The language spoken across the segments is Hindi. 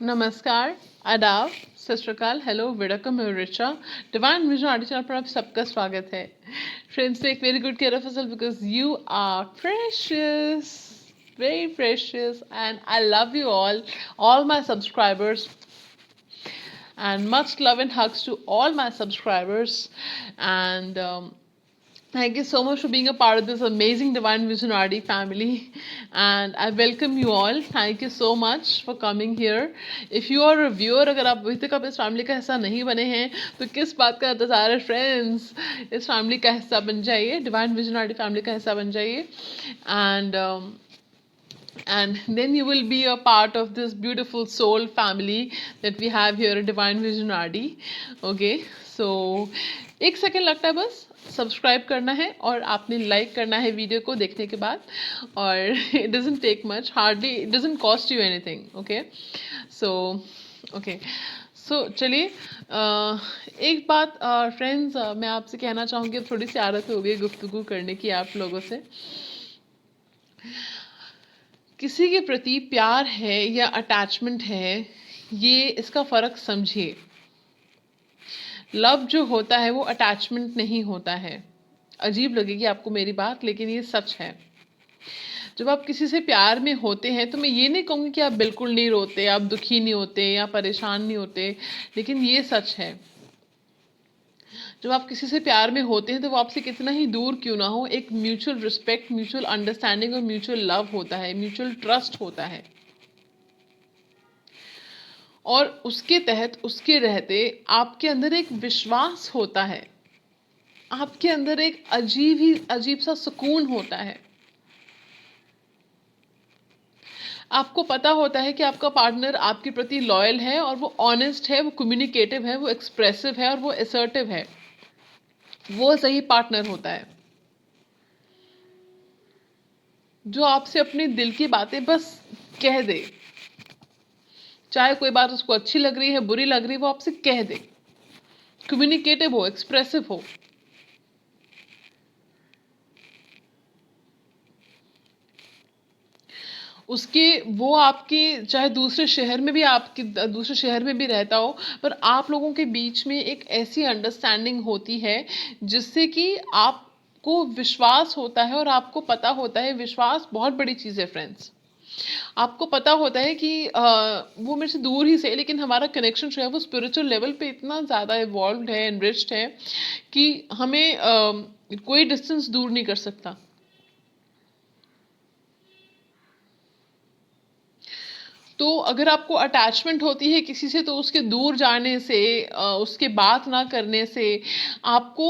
नमस्कार, आदाब, सत श्री अकाल, हेलो, वेलकम, मैं Richa. Divine vision art channel पर आप सबका स्वागत है। Friends, take very good care of yourself because you are precious, very precious, and I love you all my subscribers, and much love and hugs to all my subscribers. And thank you so much for being a part of this amazing Divine Vision RD family. And I welcome you all. Thank you so much for coming here. If you are a viewer, अगर आप अभी तक इस फैमिली का हिस्सा नहीं बने हैं तो किस बात का इंतजार है फ्रेंड्स। इस फैमिली का हिस्सा बन जाइए, डिवाइन विजन RD फैमिली का हिस्सा बन जाइए। And then you will be a part of this beautiful soul family that we have here at Divine Vision RD. Okay, so एक सेकेंड लगता है बस सब्सक्राइब करना है और आपने लाइक करना है वीडियो को देखने के बाद, और it doesn't take much, hardly, it doesn't cost you anything. Okay, so चलिए, एक बात फ्रेंड्स मैं आपसे कहना चाहूँगी, अब थोड़ी सी आदत हो गई गुफ्तगू करने की आप लोगों से। किसी के प्रति प्यार है या अटैचमेंट है, ये इसका फ़र्क समझिए। लव जो होता है वो अटैचमेंट नहीं होता है। अजीब लगेगी आपको मेरी बात, लेकिन ये सच है। जब आप किसी से प्यार में होते हैं तो मैं ये नहीं कहूँगी कि आप बिल्कुल नहीं रोते, आप दुखी नहीं होते या परेशान नहीं होते, लेकिन ये सच है। जब आप किसी से प्यार में होते हैं तो वो आपसे कितना ही दूर क्यों ना हो, एक म्यूचुअल रिस्पेक्ट, म्यूचुअल अंडरस्टैंडिंग और म्यूचुअल लव होता है, म्यूचुअल ट्रस्ट होता है। और उसके तहत, उसके रहते आपके अंदर एक विश्वास होता है, आपके अंदर एक अजीब सा सुकून होता है। आपको पता होता है कि आपका पार्टनर आपके प्रति लॉयल है और वो ऑनेस्ट है, वो कम्युनिकेटिव है, वो एक्सप्रेसिव है और वो असर्टिव है। वो सही पार्टनर होता है जो आपसे अपने दिल की बातें बस कह दे। चाहे कोई बात उसको अच्छी लग रही है, बुरी लग रही है, वो आपसे कह दे। कम्युनिकेटिव हो, एक्सप्रेसिव हो। उसके वो आपके चाहे दूसरे शहर में भी, आपके दूसरे शहर में भी रहता हो, पर आप लोगों के बीच में एक ऐसी अंडरस्टैंडिंग होती है जिससे कि आपको विश्वास होता है। और आपको पता होता है, विश्वास बहुत बड़ी चीज़ है फ्रेंड्स। आपको पता होता है कि वो मेरे से दूर ही से, लेकिन हमारा कनेक्शन जो है वो स्पिरिचुअल लेवल पे इतना ज़्यादा इवॉल्व है, एनरिच्ड है कि हमें कोई डिस्टेंस दूर नहीं कर सकता। तो अगर आपको अटैचमेंट होती है किसी से, तो उसके दूर जाने से, उसके बात ना करने से आपको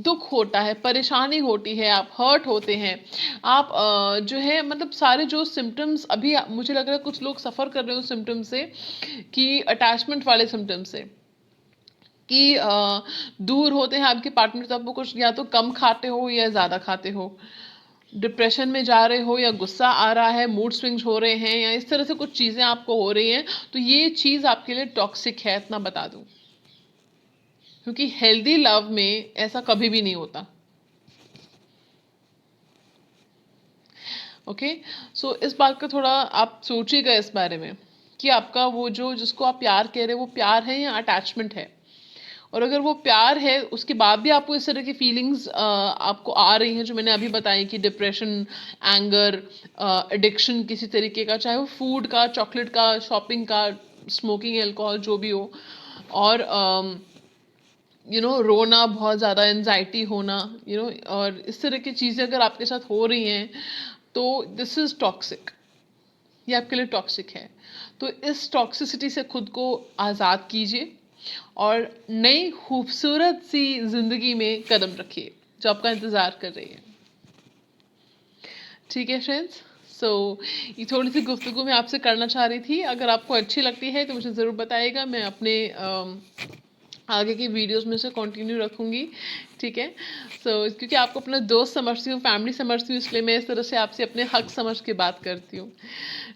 दुख होता है, परेशानी होती है, आप हर्ट होते हैं। आप जो है मतलब सारे जो सिम्टम्स अभी मुझे लग रहा है कुछ लोग सफ़र कर रहे हो सिम्टम्स से, कि अटैचमेंट वाले सिम्टम्स से, कि दूर होते हैं आपके पार्टनर, तो आपको कुछ या तो कम खाते हो या ज़्यादा खाते हो, डिप्रेशन में जा रहे हो या गुस्सा आ रहा है, मूड स्विंग्स हो रहे हैं, या इस तरह से कुछ चीज़ें आपको हो रही हैं, तो ये चीज़ आपके लिए टॉक्सिक है, इतना बता दूं। क्योंकि हेल्दी लव में ऐसा कभी भी नहीं होता। ओके, सो इस बात का थोड़ा आप सोचिएगा इस बारे में कि आपका वो जो जिसको आप प्यार कह रहे हो, वो प्यार है या अटैचमेंट है। और अगर वो प्यार है, उसके बाद भी आपको इस तरह की फीलिंग्स आपको आ रही हैं जो मैंने अभी बताई, कि डिप्रेशन, एंगर, एडिक्शन किसी तरीके का, चाहे वो फूड का, चॉकलेट का, शॉपिंग का, स्मोकिंग, अल्कोहल, जो भी हो, और रोना, बहुत ज़्यादा एनजाइटी होना, और इस तरह की चीज़ें अगर आपके साथ हो रही हैं, तो दिस इज़ टॉक्सिक। ये आपके लिए टॉक्सिक है। तो इस टॉक्सिसिटी से खुद को आज़ाद कीजिए और नई खूबसूरत सी जिंदगी में कदम रखिए जो आपका इंतज़ार कर रही है। ठीक है फ्रेंड्स, सो ये थोड़ी सी गुफ्तगू मैं आपसे करना चाह रही थी। अगर आपको अच्छी लगती है तो मुझे ज़रूर बताइएगा, मैं अपने आगे की वीडियोस में से कंटिन्यू रखूँगी। ठीक है, सो क्योंकि आपको अपना दोस्त समझती हूँ, फैमिली समझती हूँ, इसलिए मैं इस तरह से आपसे अपने हक समझ के बात करती हूँ।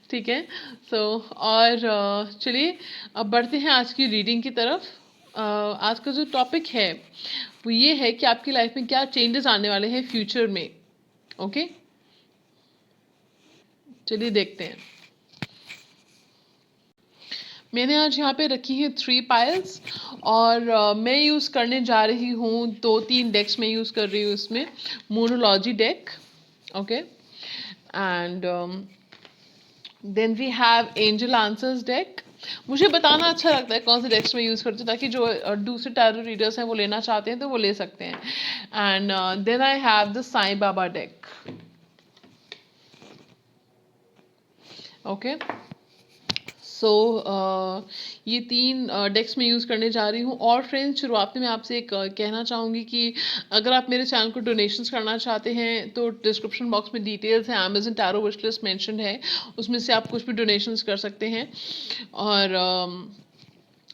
ठीक है, सो और चलिए अब बढ़ते हैं आज की रीडिंग की तरफ। आज का जो टॉपिक है वो ये है कि आपकी लाइफ में क्या चेंजेस आने वाले हैं फ्यूचर में। ओके, चलिए देखते हैं। मैंने आज यहाँ पे रखी हैं 3 पाइल्स, और मैं यूज़ करने जा रही हूँ 2-3 डेक्स में यूज़ कर रही हूँ इसमें। Mooncology deck, okay, and then we have angel answers deck. मुझे बताना अच्छा लगता है कौन से डेक्स में यूज़ करती हूँ, ताकि जो दूसरे टैरो रीडर्स हैं वो लेना चाहते हैं तो वो ले सकते हैं। And then I have the Sai Baba deck, okay. So ये 3 डेक्स में यूज़ करने जा रही हूँ। और फ्रेंड्स, शुरुआत में मैं आपसे एक कहना चाहूँगी कि अगर आप मेरे चैनल को डोनेशंस करना चाहते हैं तो डिस्क्रिप्शन बॉक्स में डिटेल्स हैं, Amazon tarot wish list mentioned है, उसमें से आप कुछ भी डोनेशंस कर सकते हैं। और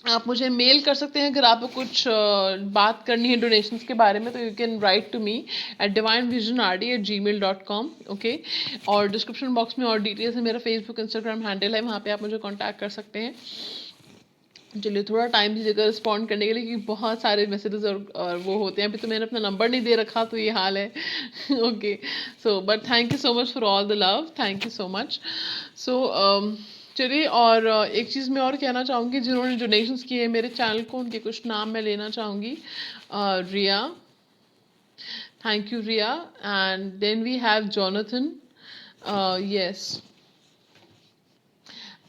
आप मुझे मेल कर सकते हैं अगर आपको कुछ बात करनी है डोनेशंस के बारे में, तो you can write to me at divinevisionrd@gmail.com, okay. और डिस्क्रिप्शन बॉक्स में और डिटेल्स है, मेरा फेसबुक इंस्टाग्राम हैंडल है, वहाँ पे आप मुझे कांटेक्ट कर सकते हैं। चलिए, थोड़ा टाइम दीजिएगा रिस्पॉन्ड करने के लिए, क्योंकि बहुत सारे मैसेजेस और वो होते हैं। अभी तो मैंने अपना नंबर नहीं दे रखा, तो ये हाल है। Okay, so but thank you so much for all the love, thank you so much. So चलिए, और एक चीज़ मैं और कहना चाहूँगी, जिन्होंने डोनेशंस किए मेरे चैनल को, उनके कुछ नाम मैं लेना चाहूँगी। Riya, thank you Riya, and then we have Jonathan, yes,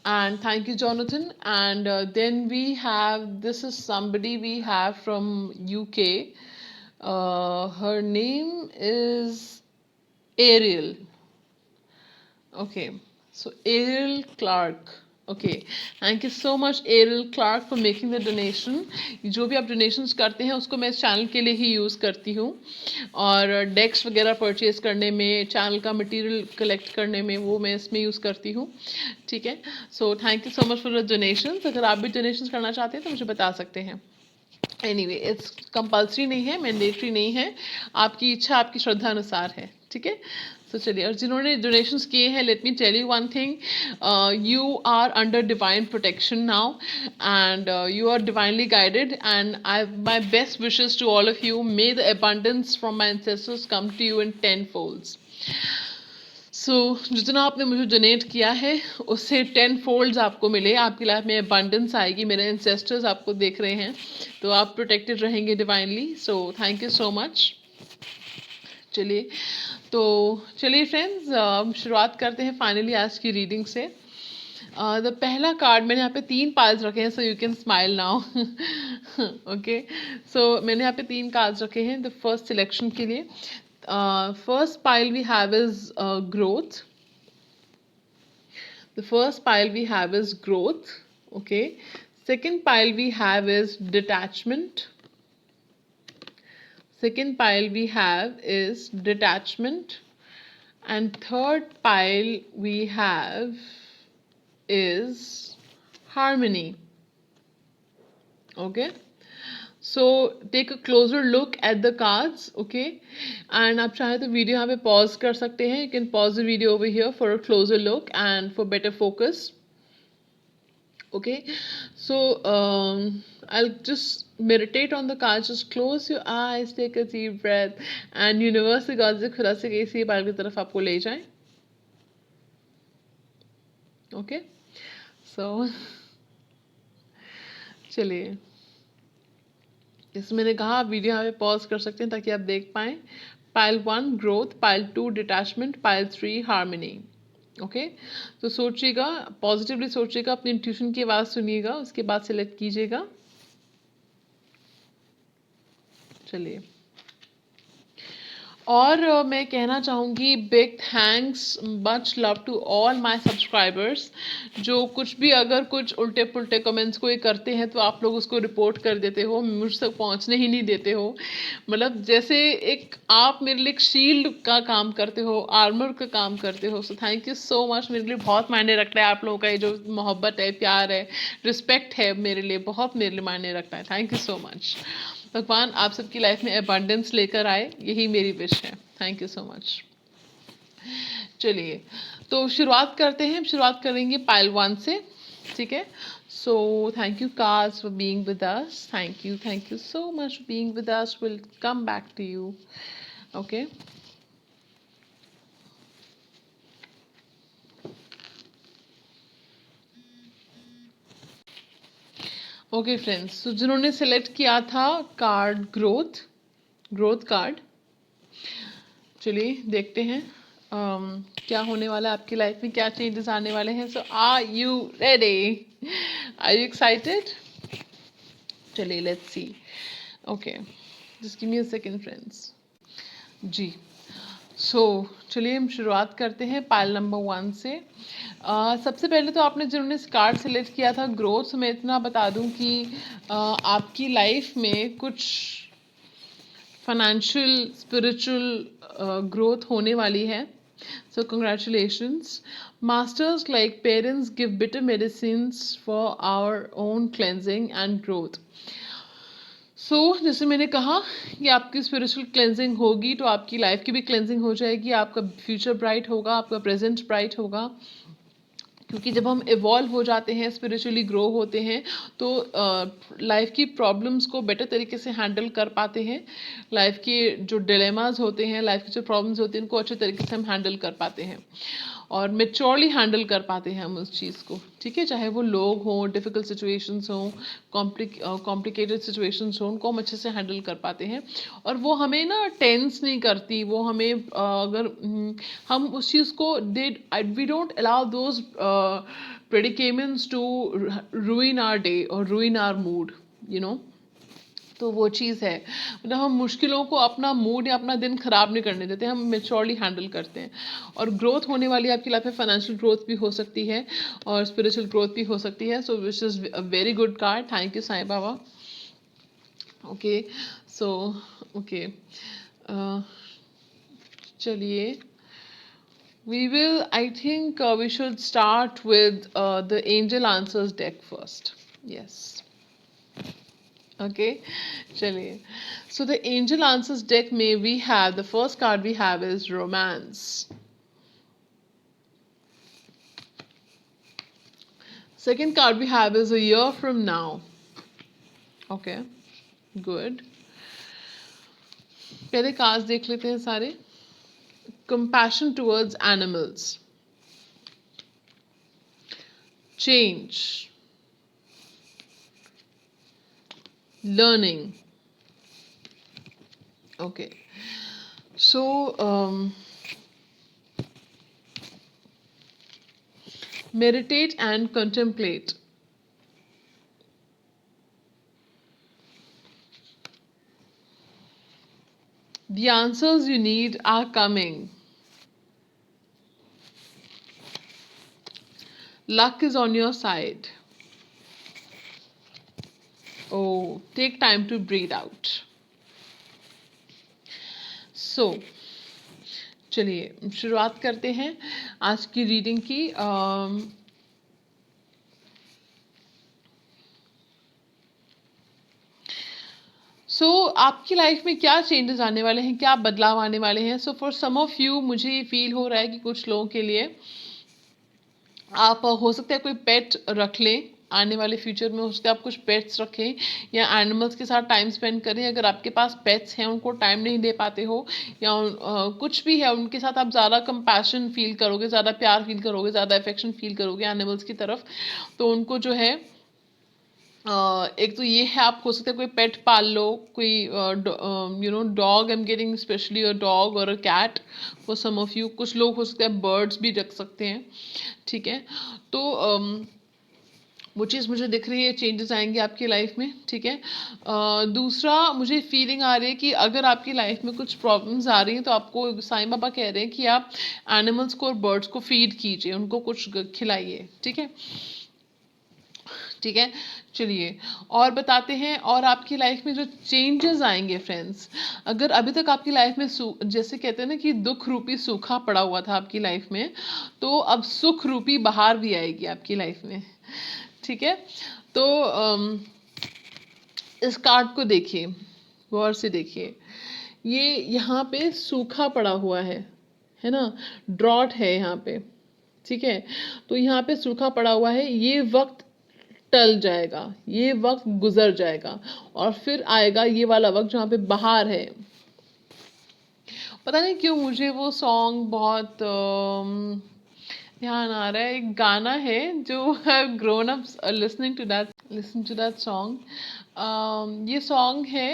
and thank you Jonathan. And then we have, this is somebody we have from UK, her name is Ariel, okay, so Ariel Clark, okay, thank you so much Ariel Clark for making the donation. जो भी आप डोनेशंस करते हैं उसको मैं इस चैनल के लिए ही यूज़ करती हूँ, और डेक्स वगैरह परचेज करने में, चैनल का मटेरियल कलेक्ट करने में, वो मैं इसमें यूज़ करती हूँ, ठीक है। So thank you so much for the donations. अगर आप भी डोनेशंस करना चाहते हैं तो मुझे बता सकते हैं। एनीवे, इट्स कंपल्सरी नहीं है, मैंडेटरी नहीं है, आपकी इच्छा आपकी श्रद्धा अनुसार है, ठीक है। तो चलिए, और जिन्होंने डोनेशंस किए हैं, let me tell you one thing, you are under divine protection now, and you are divinely guided, and I my best wishes to all of you. May the abundance from my ancestors come to you in 10 folds। So जितना आपने मुझे डोनेट किया है उससे 10 folds आपको मिले, आपकी लाइफ में अबंडेंस आएगी। मेरे एंसेस्टर्स आपको देख रहे हैं, तो आप प्रोटेक्टेड रहेंगे divinely. So thank you so much. चलिए, तो चलिए फ्रेंड्स, शुरुआत करते हैं फाइनली आज की रीडिंग से। द पहला कार्ड, मैंने यहाँ पे 3 पाइल्स रखे हैं, so you can smile now, okay. So मैंने यहाँ पे 3 कार्ड्स रखे हैं द फर्स्ट सिलेक्शन के लिए। First pile we have is growth. The first pile we have is growth, okay. Second pile we have is detachment. Second pile we have is detachment. And third pile we have is harmony, okay. So take a closer look at the cards, okay. And आप चाहें तो वीडियो यहाँ पे पॉज कर सकते हैं, you can pause the video over here for a closer look and for better focus, okay. So I'll just meditate on the cards, just close your eyes, take a deep breath, and universe से God से खुदा से कैसी ये बाल की तरफ आपको ले जाएं, ओके। सो चलिए, जैसे मैंने कहा, आप वीडियो यहाँ पे पॉज कर सकते हैं ताकि आप देख पाएँ। Pile 1 growth, pile 2 detachment, pile 3 harmony, okay. तो सोचिएगा, पॉजिटिवली सोचिएगा, अपनी इंट्यूशन की आवाज़ सुनिएगा, उसके बाद सेलेक्ट कीजिएगा। चलिए, और मैं कहना चाहूँगी big thanks, much love to all my subscribers, जो कुछ भी अगर कुछ उल्टे पुल्टे कमेंट्स कोई करते हैं तो आप लोग उसको रिपोर्ट कर देते हो, मुझ तक पहुँचने ही नहीं देते हो। मतलब जैसे एक आप मेरे लिए एक शील्ड का काम करते हो, आर्मर का काम करते हो। सो थैंक यू सो मच, मेरे लिए बहुत मायने रखता है आप लोगों का ये जो मोहब्बत है, प्यार है, रिस्पेक्ट है, मेरे लिए बहुत, मेरे लिए मायने रखता है। Thank you so much. भगवान आप सबकी लाइफ में अबंडेंस लेकर आए, यही मेरी विश है। Thank you so much. चलिए, तो शुरुआत करते हैं, शुरुआत करेंगे पाइल 1 से, ठीक है। So thank you cards for being with us, thank you so much for being with us, will come back to you, okay. Okay friends, तो जिन्होंने सेलेक्ट किया था कार्ड ग्रोथ कार्ड, चलिए देखते हैं क्या होने वाला है आपकी लाइफ में, क्या चेंजेस आने वाले हैं. So are you ready? Are you excited? चलिए let's see. Okay, just give me a second friends. जी, चलिए हम शुरुआत करते हैं पाइल नंबर 1 से. सबसे पहले तो आपने जिन्होंने कार्ड सेलेक्ट किया था ग्रोथ, मैं इतना बता दूं कि आपकी लाइफ में कुछ फाइनेंशियल स्पिरिचुअल ग्रोथ होने वाली है. So congratulations. Masters, like parents, give bitter medicines for our own cleansing and growth. जैसे मैंने कहा कि आपकी स्पिरिचुअल क्लेंजिंग होगी तो आपकी लाइफ की भी क्लेंजिंग हो जाएगी, आपका फ्यूचर ब्राइट होगा, आपका प्रेजेंट ब्राइट होगा. क्योंकि जब हम इवॉल्व हो जाते हैं, स्पिरिचुअली ग्रो होते हैं, तो लाइफ की प्रॉब्लम्स को बेटर तरीके से हैंडल कर पाते हैं. लाइफ के जो डिलेमास होते हैं, लाइफ की जो प्रॉब्लम्स होती हैं, उनको अच्छे तरीके से हम हैंडल कर पाते हैं और मेच्योरली हैंडल कर पाते हैं हम उस चीज़ को. ठीक है, चाहे वो लोग हों, डिफ़िकल्ट सिचुएशंस हों, कॉम्प्लिकेटेड सिचुएशंस हों, उनको हम अच्छे से हैंडल कर पाते हैं. और वो हमें ना टेंस नहीं करती, वो हमें अगर हम उस चीज़ को we don't allow those predicaments to ruin our day or ruin our mood, you know. तो वो चीज़ है, मतलब हम मुश्किलों को अपना मूड या अपना दिन खराब नहीं करने देते, हम मेच्योरली हैंडल करते हैं. और ग्रोथ होने वाली है आपकी लाइफ में, फाइनेंशियल ग्रोथ भी हो सकती है और स्पिरिचुअल ग्रोथ भी हो सकती है. So which is a very good card. Thank you Sai Baba. Okay, so okay, चलिए we will, I think we should start with the angel answers deck first. Yes. Okay, chaliye. So the angel answers deck may we have, the first card we have is romance. Second card we have is a year from now. Okay, good. पहले कार्ड्स देख लेते हैं सारे. Compassion towards animals. Change. Learning. Okay, so meditate and contemplate. The answers you need are coming. Luck is on your side. Oh, take time to breathe out. So, चलिए शुरुआत करते हैं आज की रीडिंग की. आपकी लाइफ में क्या चेंजेस आने वाले हैं, क्या बदलाव आने वाले हैं. फॉर सम ऑफ यू मुझे फील हो रहा है कि कुछ लोगों के लिए आप हो सकता है कोई पेट रख लें आने वाले फ्यूचर में. हो सकता है आप कुछ पेट्स रखें या एनिमल्स के साथ टाइम स्पेंड करें. अगर आपके पास पेट्स हैं, उनको टाइम नहीं दे पाते हो या कुछ भी है, उनके साथ आप ज़्यादा कंपैशन फील करोगे, ज़्यादा प्यार फील करोगे, ज़्यादा अफेक्शन फील करोगे एनिमल्स की तरफ. तो उनको जो है एक तो ये है, आप हो सकता है कोई पेट पाल लो, कोई dog. I am getting specially a dog और a cat for some of you. कुछ लोग हो सकता है बर्ड्स भी रख सकते हैं. ठीक है, तो वो चीज़ मुझे दिख रही है, चेंजेस आएंगे आपकी लाइफ में. ठीक है, दूसरा मुझे फीलिंग आ रही है कि अगर आपकी लाइफ में कुछ प्रॉब्लम्स आ रही हैं तो आपको साईं बाबा कह रहे हैं कि आप एनिमल्स को और बर्ड्स को फीड कीजिए, उनको कुछ खिलाइए. ठीक है, ठीक है, चलिए और बताते हैं. और आपकी लाइफ में जो चेंजेस आएंगे फ्रेंड्स, अगर अभी तक आपकी लाइफ में जैसे कहते हैं ना कि दुख रूपी सूखा पड़ा हुआ था आपकी लाइफ में, तो अब सुख रूपी बहार भी आएगी आपकी लाइफ में. ठीक है, तो इस कार्ड को देखिए, गौर से देखिए. ये यहाँ पे सूखा पड़ा हुआ है ना, ड्रॉट है यहाँ पे. ठीक है, तो यहाँ पे सूखा पड़ा हुआ है. ये वक्त टल जाएगा, ये वक्त गुजर जाएगा और फिर आएगा ये वाला वक्त जहाँ पे बहार है. पता नहीं क्यों मुझे वो सॉन्ग बहुत ध्यान आ रहा है, एक गाना है जो have grown up listening to that song. ये सॉन्ग है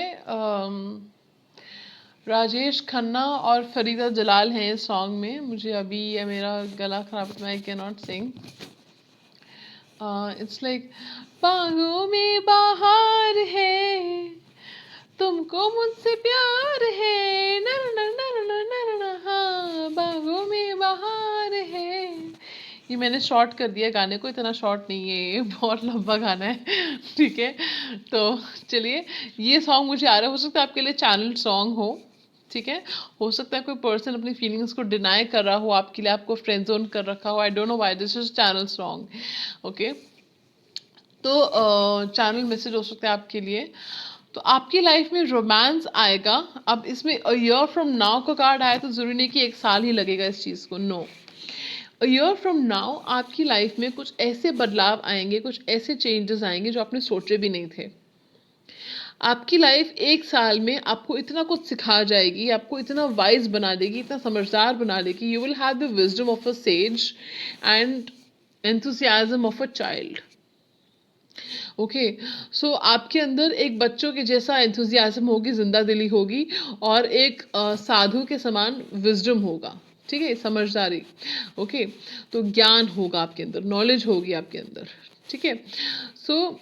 राजेश खन्ना और फरीदा जलाल हैं इस सॉन्ग में। मुझे अभी ये मेरा गला खराब है, I can not sing. It's like बाहों में बाहर है, तुमको मुझसे प्यार है, नर नर नर नर नर नर, हाँ बाहों में बाहर है। ये मैंने शॉर्ट कर दिया गाने को, इतना शॉर्ट नहीं है ये, बहुत लंबा गाना है। ठीक है, तो चलिए, ये सॉन्ग मुझे आ रहा है, हो सकता है आपके लिए चैनल सॉन्ग हो। ठीक है, हो सकता है कोई पर्सन अपनी फीलिंग्स को डिनाई कर रहा हो आपके लिए, आपको फ्रेंड जोन कर रखा हो, I don't know why this is channel song. Okay, तो चैनल मैसेज हो सकता है आपके लिए। तो आपकी लाइफ में रोमांस आएगा। अब इसमें अ ईयर फ्रॉम नाउ का कार्ड आया तो जरूरी नहीं कि एक साल ही लगेगा इस चीज़ को, no. A year from now आपकी लाइफ में कुछ ऐसे बदलाव आएंगे, कुछ ऐसे चेंजेस आएंगे जो आपने सोचे भी नहीं थे। आपकी लाइफ एक साल में आपको इतना कुछ सिखा जाएगी, आपको इतना वाइज बना देगी, इतना समझदार बना देगी। You will have the wisdom of a sage and enthusiasm of a child. Okay, so आपके अंदर एक बच्चों के जैसा एंथुजियाज्म होगी, जिंदा दिली होगी, और एक साधु के समान विजडम होगा। ठीक है, समझदारी। ओके, तो ज्ञान होगा आपके अंदर, नॉलेज होगी आपके अंदर। ठीक है, सो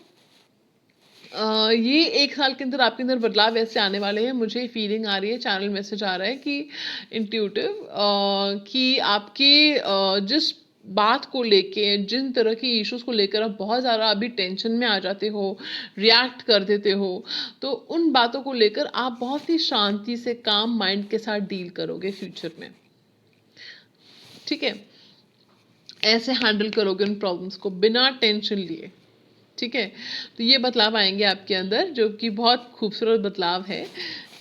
ये एक साल के अंदर आपके अंदर बदलाव ऐसे आने वाले हैं। मुझे फीलिंग आ रही है, चैनल मैसेज आ रहा है कि इंट्यूटिव कि आपके जिस बात को लेके, जिन तरह की इश्यूज को लेकर आप बहुत ज़्यादा अभी टेंशन में आ जाते हो, रिएक्ट कर देते हो, तो उन बातों को लेकर आप बहुत ही शांति से, काम माइंड के साथ डील करोगे फ्यूचर में। ठीक है, ऐसे हैंडल करोगे उन प्रॉब्लम्स को बिना टेंशन लिए। ठीक है, तो ये बदलाव आएंगे आपके अंदर, जो कि बहुत खूबसूरत बदलाव है।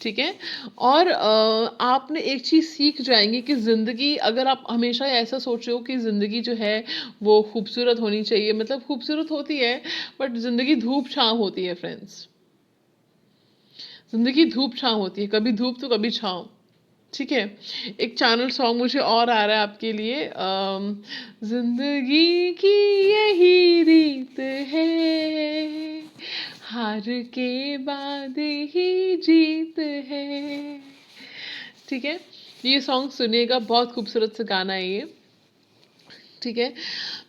ठीक है, और आपने एक चीज़ सीख जाएंगे कि ज़िंदगी, अगर आप हमेशा ऐसा सोच रहे हो कि ज़िंदगी जो है वो खूबसूरत होनी चाहिए, मतलब खूबसूरत होती है बट ज़िंदगी धूप छाँव होती है फ्रेंड्स। ज़िंदगी धूप छाँव होती है, कभी धूप तो कभी छाँव। ठीक है, एक चैनल सॉन्ग मुझे और आ रहा है आपके लिए। जिंदगी की यही रीत है, हार के बाद ही जीत है। ठीक है, ये सॉन्ग सुनिएगा, बहुत खूबसूरत सा गाना है ये। ठीक है,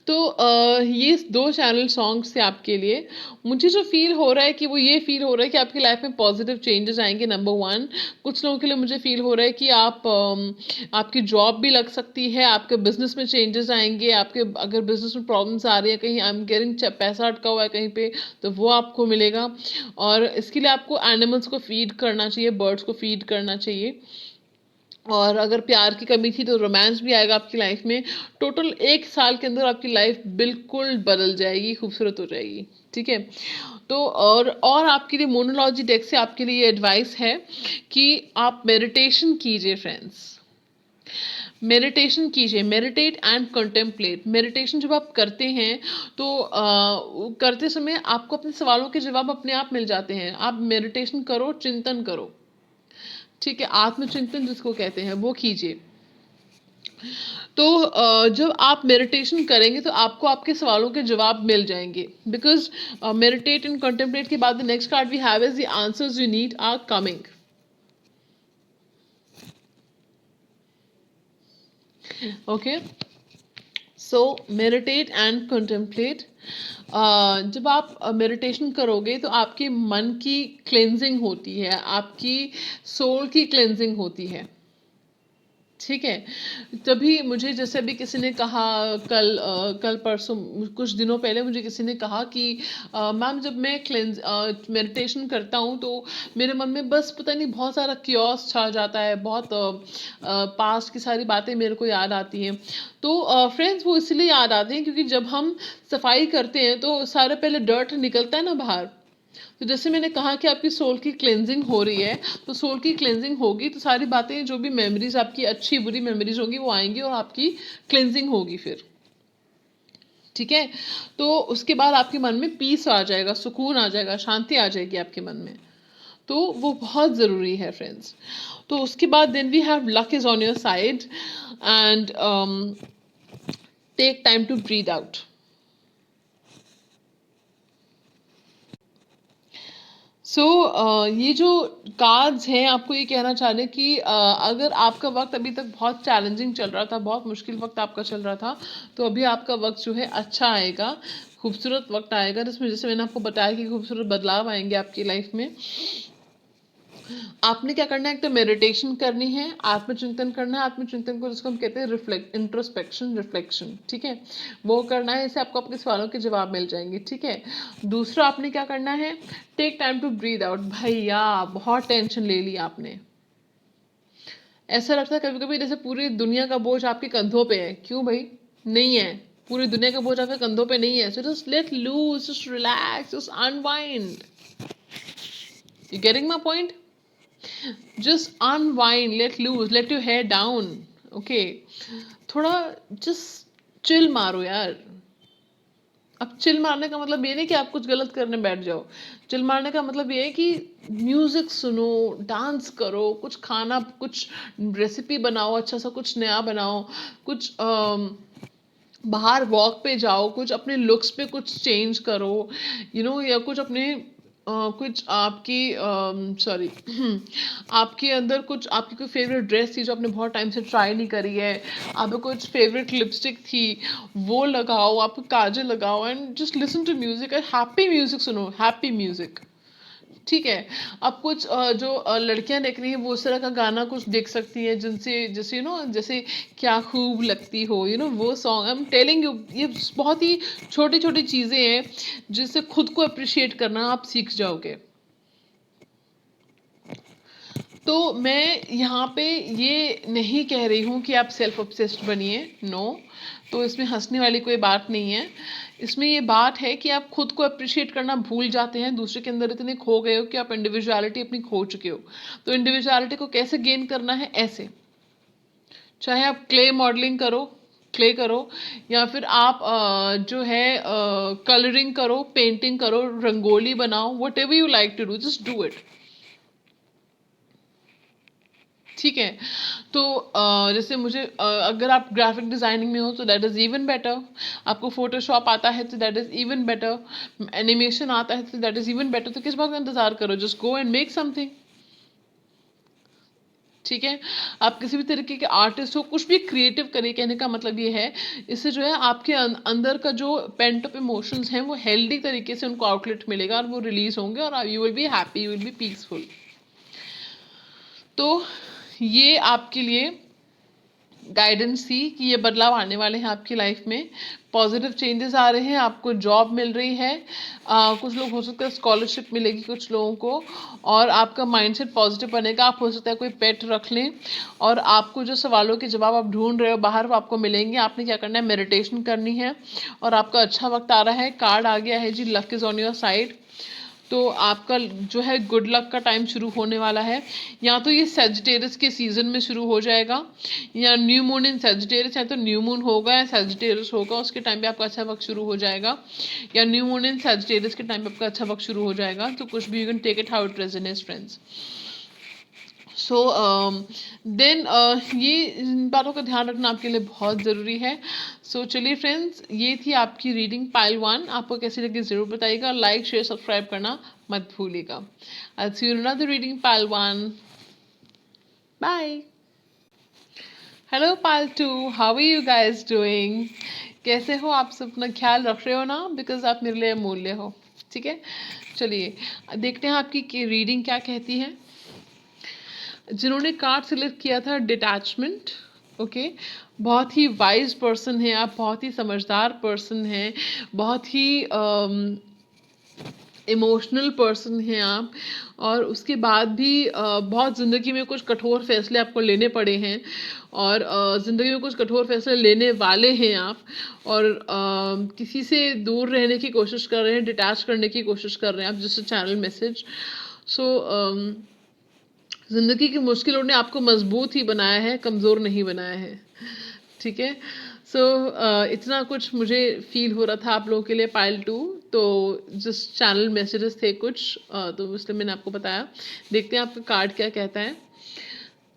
तो ये दो चैनल सॉन्ग्स थे आपके लिए। मुझे जो फील हो रहा है कि वो ये फील हो रहा है कि आपकी लाइफ में पॉजिटिव चेंजेस आएंगे। नंबर वन, कुछ लोगों के लिए मुझे फील हो रहा है कि आपकी जॉब भी लग सकती है, आपके बिजनेस में चेंजेस आएंगे, आपके अगर बिजनेस में प्रॉब्लम्स आ रही है, कहीं आई एम गेटिंग पैसा अटका हुआ है कहीं पे, तो वो आपको मिलेगा। और इसके लिए आपको एनिमल्स को फीड करना चाहिए, बर्ड्स को फीड करना चाहिए। और अगर प्यार की कमी थी तो रोमांस भी आएगा आपकी लाइफ में। टोटल एक साल के अंदर आपकी लाइफ बिल्कुल बदल जाएगी, खूबसूरत हो जाएगी। ठीक है, तो और आपके लिए मोनोलॉजी डेक से आपके लिए एडवाइस है कि आप मेडिटेशन कीजिए फ्रेंड्स। मेडिटेशन कीजिए, मेडिटेट एंड कंटेम्पलेट। मेडिटेशन जब आप करते हैं तो करते समय आपको अपने सवालों के जवाब अपने आप मिल जाते हैं। आप मेडिटेशन करो, चिंतन करो। ठीक है, आत्मचिंतन जिसको कहते हैं वो कीजिए। तो जब आप मेडिटेशन करेंगे तो आपको आपके सवालों के जवाब मिल जाएंगे। बिकॉज मेडिटेट एंड कंटेम्पलेट के बाद the next card we have is the answers you need are coming. Okay, so meditate and contemplate. जब आप मेडिटेशन करोगे तो आपके मन की क्लेंजिंग होती है, आपकी सोल की क्लेंजिंग होती है। ठीक है, तभी मुझे, जैसे अभी किसी ने कहा कल परसों, कुछ दिनों पहले मुझे किसी ने कहा कि मैम जब मैं मेडिटेशन करता हूँ तो मेरे मन में बस पता नहीं बहुत सारा क्योस छा जाता है, बहुत पास्ट की सारी बातें मेरे को याद आती हैं। तो फ्रेंड्स, वो इसलिए याद आते हैं क्योंकि जब हम सफाई करते हैं तो सारे पहले डर्ट निकलता है ना बाहर। तो जैसे मैंने कहा कि आपकी सोल की क्लेंजिंग हो रही है, तो सोल की क्लेंजिंग होगी तो सारी बातें, जो भी मेमोरीज आपकी अच्छी बुरी मेमोरीज होंगी वो आएंगी और आपकी क्लेंजिंग होगी फिर। ठीक है, तो उसके बाद आपके मन में पीस आ जाएगा, सुकून आ जाएगा, शांति आ जाएगी आपके मन में। तो वो बहुत ज़रूरी है फ्रेंड्स। तो उसके बाद then we have luck is on your side and take time to breathe out. So ये जो कार्ड्स हैं आपको ये कहना चाह रहे हैं कि अगर आपका वक्त अभी तक बहुत चैलेंजिंग चल रहा था, बहुत मुश्किल वक्त आपका चल रहा था, तो अभी आपका वक्त जो है अच्छा आएगा, खूबसूरत वक्त आएगा, जिसमें जैसे मैंने आपको बताया कि खूबसूरत बदलाव आएंगे आपकी लाइफ में। आपने क्या करना है, एक तो मेडिटेशन करनी है, आत्मचिंतन करना है। आत्मचिंतन को जिसको हम कहते हैं रिफ्लेक्ट, इंट्रोस्पेक्शन, रिफ्लेक्शन, ठीक है, वो करना है। इससे आपको आपके सवालों के जवाब मिल जाएंगे, ठीक है। दूसरा आपने क्या करना है, take time to breathe out. भैया बहुत टेंशन ले ली आपने, ऐसा लगता है कभी कभी जैसे पूरी दुनिया का बोझ आपके कंधों पे है। क्यों भाई, नहीं है, पूरी दुनिया का बोझ आपके कंधों पे नहीं है। So just let loose, just relax, just unwind. You getting my point? just unwind, let loose, let your hair down, okay, थोड़ा just चिल मारो यार। अब चिल मारने का मतलब ये नहीं कि आप कुछ गलत करने बैठ जाओ। चिल मारने का मतलब ये है कि म्यूजिक सुनो, डांस करो, कुछ खाना, कुछ रेसिपी बनाओ, अच्छा सा कुछ नया बनाओ, कुछ बाहर वॉक पे जाओ, कुछ अपने लुक्स पे कुछ चेंज करो, या कुछ अपने कुछ आपकी सॉरी आपके अंदर कुछ, आपकी कोई फेवरेट ड्रेस थी जो आपने बहुत टाइम से ट्राई नहीं करी है, आपको कुछ फेवरेट लिपस्टिक थी, वो लगाओ, आप काजल लगाओ, and just listen to music, happy music सुनो, हैप्पी म्यूजिक, ठीक है। अब कुछ जो लड़कियां देख रही हैं वो उस तरह का गाना कुछ देख सकती है, जिनसे जैसे जैसे क्या खूब लगती हो, वो song. I am telling you, ये बहुत ही छोटी छोटी चीजें हैं जिससे खुद को अप्रिशिएट करना आप सीख जाओगे। तो मैं यहाँ पे ये नहीं कह रही हूँ कि आप सेल्फ ऑब्सेस्ड बनिए, नो। तो इसमें हंसने वाली कोई बात नहीं है। इसमें ये बात है कि आप खुद को अप्रिशिएट करना भूल जाते हैं, दूसरे के अंदर इतने खो गए हो कि आप इंडिविजुअलिटी अपनी खो चुके हो। तो इंडिविजुअलिटी को कैसे गेन करना है, ऐसे, चाहे आप क्ले मॉडलिंग करो, क्ले करो, या फिर आप जो है कलरिंग करो, पेंटिंग करो, रंगोली बनाओ, whatever you like to do, just do it, ठीक है। तो जैसे मुझे अगर आप ग्राफिक डिजाइनिंग में हो तो दैट इज इवन बेटर, आपको फोटोशॉप आता है तो that is even better, animation आता है तो दैट इज इवन बेटर। तो किस बात का इंतजार करो, just go and make something, ठीक है। आप किसी भी तरीके के आर्टिस्ट हो, कुछ भी क्रिएटिव करिए, कहने का मतलब ये है, इससे जो है आपके अंदर का जो पेंट अप इमोशंस हैं वो हेल्दी तरीके से उनको आउटलेट मिलेगा और वो रिलीज होंगे, और you will be happy, you will be peaceful. तो ये आपके लिए गाइडेंस थी कि ये बदलाव आने वाले हैं आपकी लाइफ में, पॉजिटिव चेंजेस आ रहे हैं, आपको जॉब मिल रही है, कुछ लोग हो सकता है स्कॉलरशिप मिलेगी कुछ लोगों को, और आपका माइंडसेट पॉजिटिव बनेगा। आप हो सकता है कोई पेट रख लें, और आपको जो सवालों के जवाब आप ढूंढ रहे हो बाहर वो आपको मिलेंगे। आपने क्या करना है, मेडिटेशन करनी है, और आपका अच्छा वक्त आ रहा है, कार्ड आ गया है जी, luck is on your side. तो आपका जो है गुड लक का टाइम शुरू होने वाला है। या तो ये सेजिटेरियस के सीजन में शुरू हो जाएगा, या न्यू मून इन सेजिटेरियस है तो न्यू मून होगा या सेजिटेरियस होगा, उसके टाइम पे आपका अच्छा वक्त शुरू हो जाएगा, या न्यू मून इन सेजिटेरियस के टाइम पे आपका अच्छा वक्त शुरू हो जाएगा। तो कुछ भी, you can take it how it resonates friends. So then ये इन बातों का ध्यान रखना आपके लिए बहुत ज़रूरी है। सो चलिए फ्रेंड्स, ये थी आपकी रीडिंग पाइल 1। आपको कैसी लगी ज़रूर बताइएगा, लाइक शेयर सब्सक्राइब करना मत भूलिएगा। I see you in another reading pile 1। Bye. Hello pile 2, how are you guys doing? कैसे हो आप सब? अपना ख्याल रख रहे हो ना, बिकॉज आप मेरे लिए अमूल्य हो, ठीक है। चलिए देखते हैं आपकी रीडिंग क्या कहती है। जिन्होंने कार्ड सिलेक्ट किया था डिटैचमेंट, ओके, बहुत ही वाइज पर्सन है आप, बहुत ही समझदार पर्सन हैं, बहुत ही इमोशनल पर्सन हैं आप, और उसके बाद भी बहुत ज़िंदगी में कुछ कठोर फैसले आपको लेने पड़े हैं, और ज़िंदगी में कुछ कठोर फैसले लेने वाले हैं आप, और किसी से दूर रहने की कोशिश कर रहे हैं, डिटैच करने की कोशिश कर रहे हैं आप, जैसे चैनल मैसेज। सो ज़िंदगी की मुश्किलों ने आपको मजबूत ही बनाया है, कमज़ोर नहीं बनाया है, ठीक है। सो इतना कुछ मुझे फील हो रहा था आप लोगों के लिए पाइल 2। तो जस्ट चैनल मैसेजेस थे कुछ, तो इसलिए मैंने आपको बताया। देखते हैं आपका कार्ड क्या कहता है।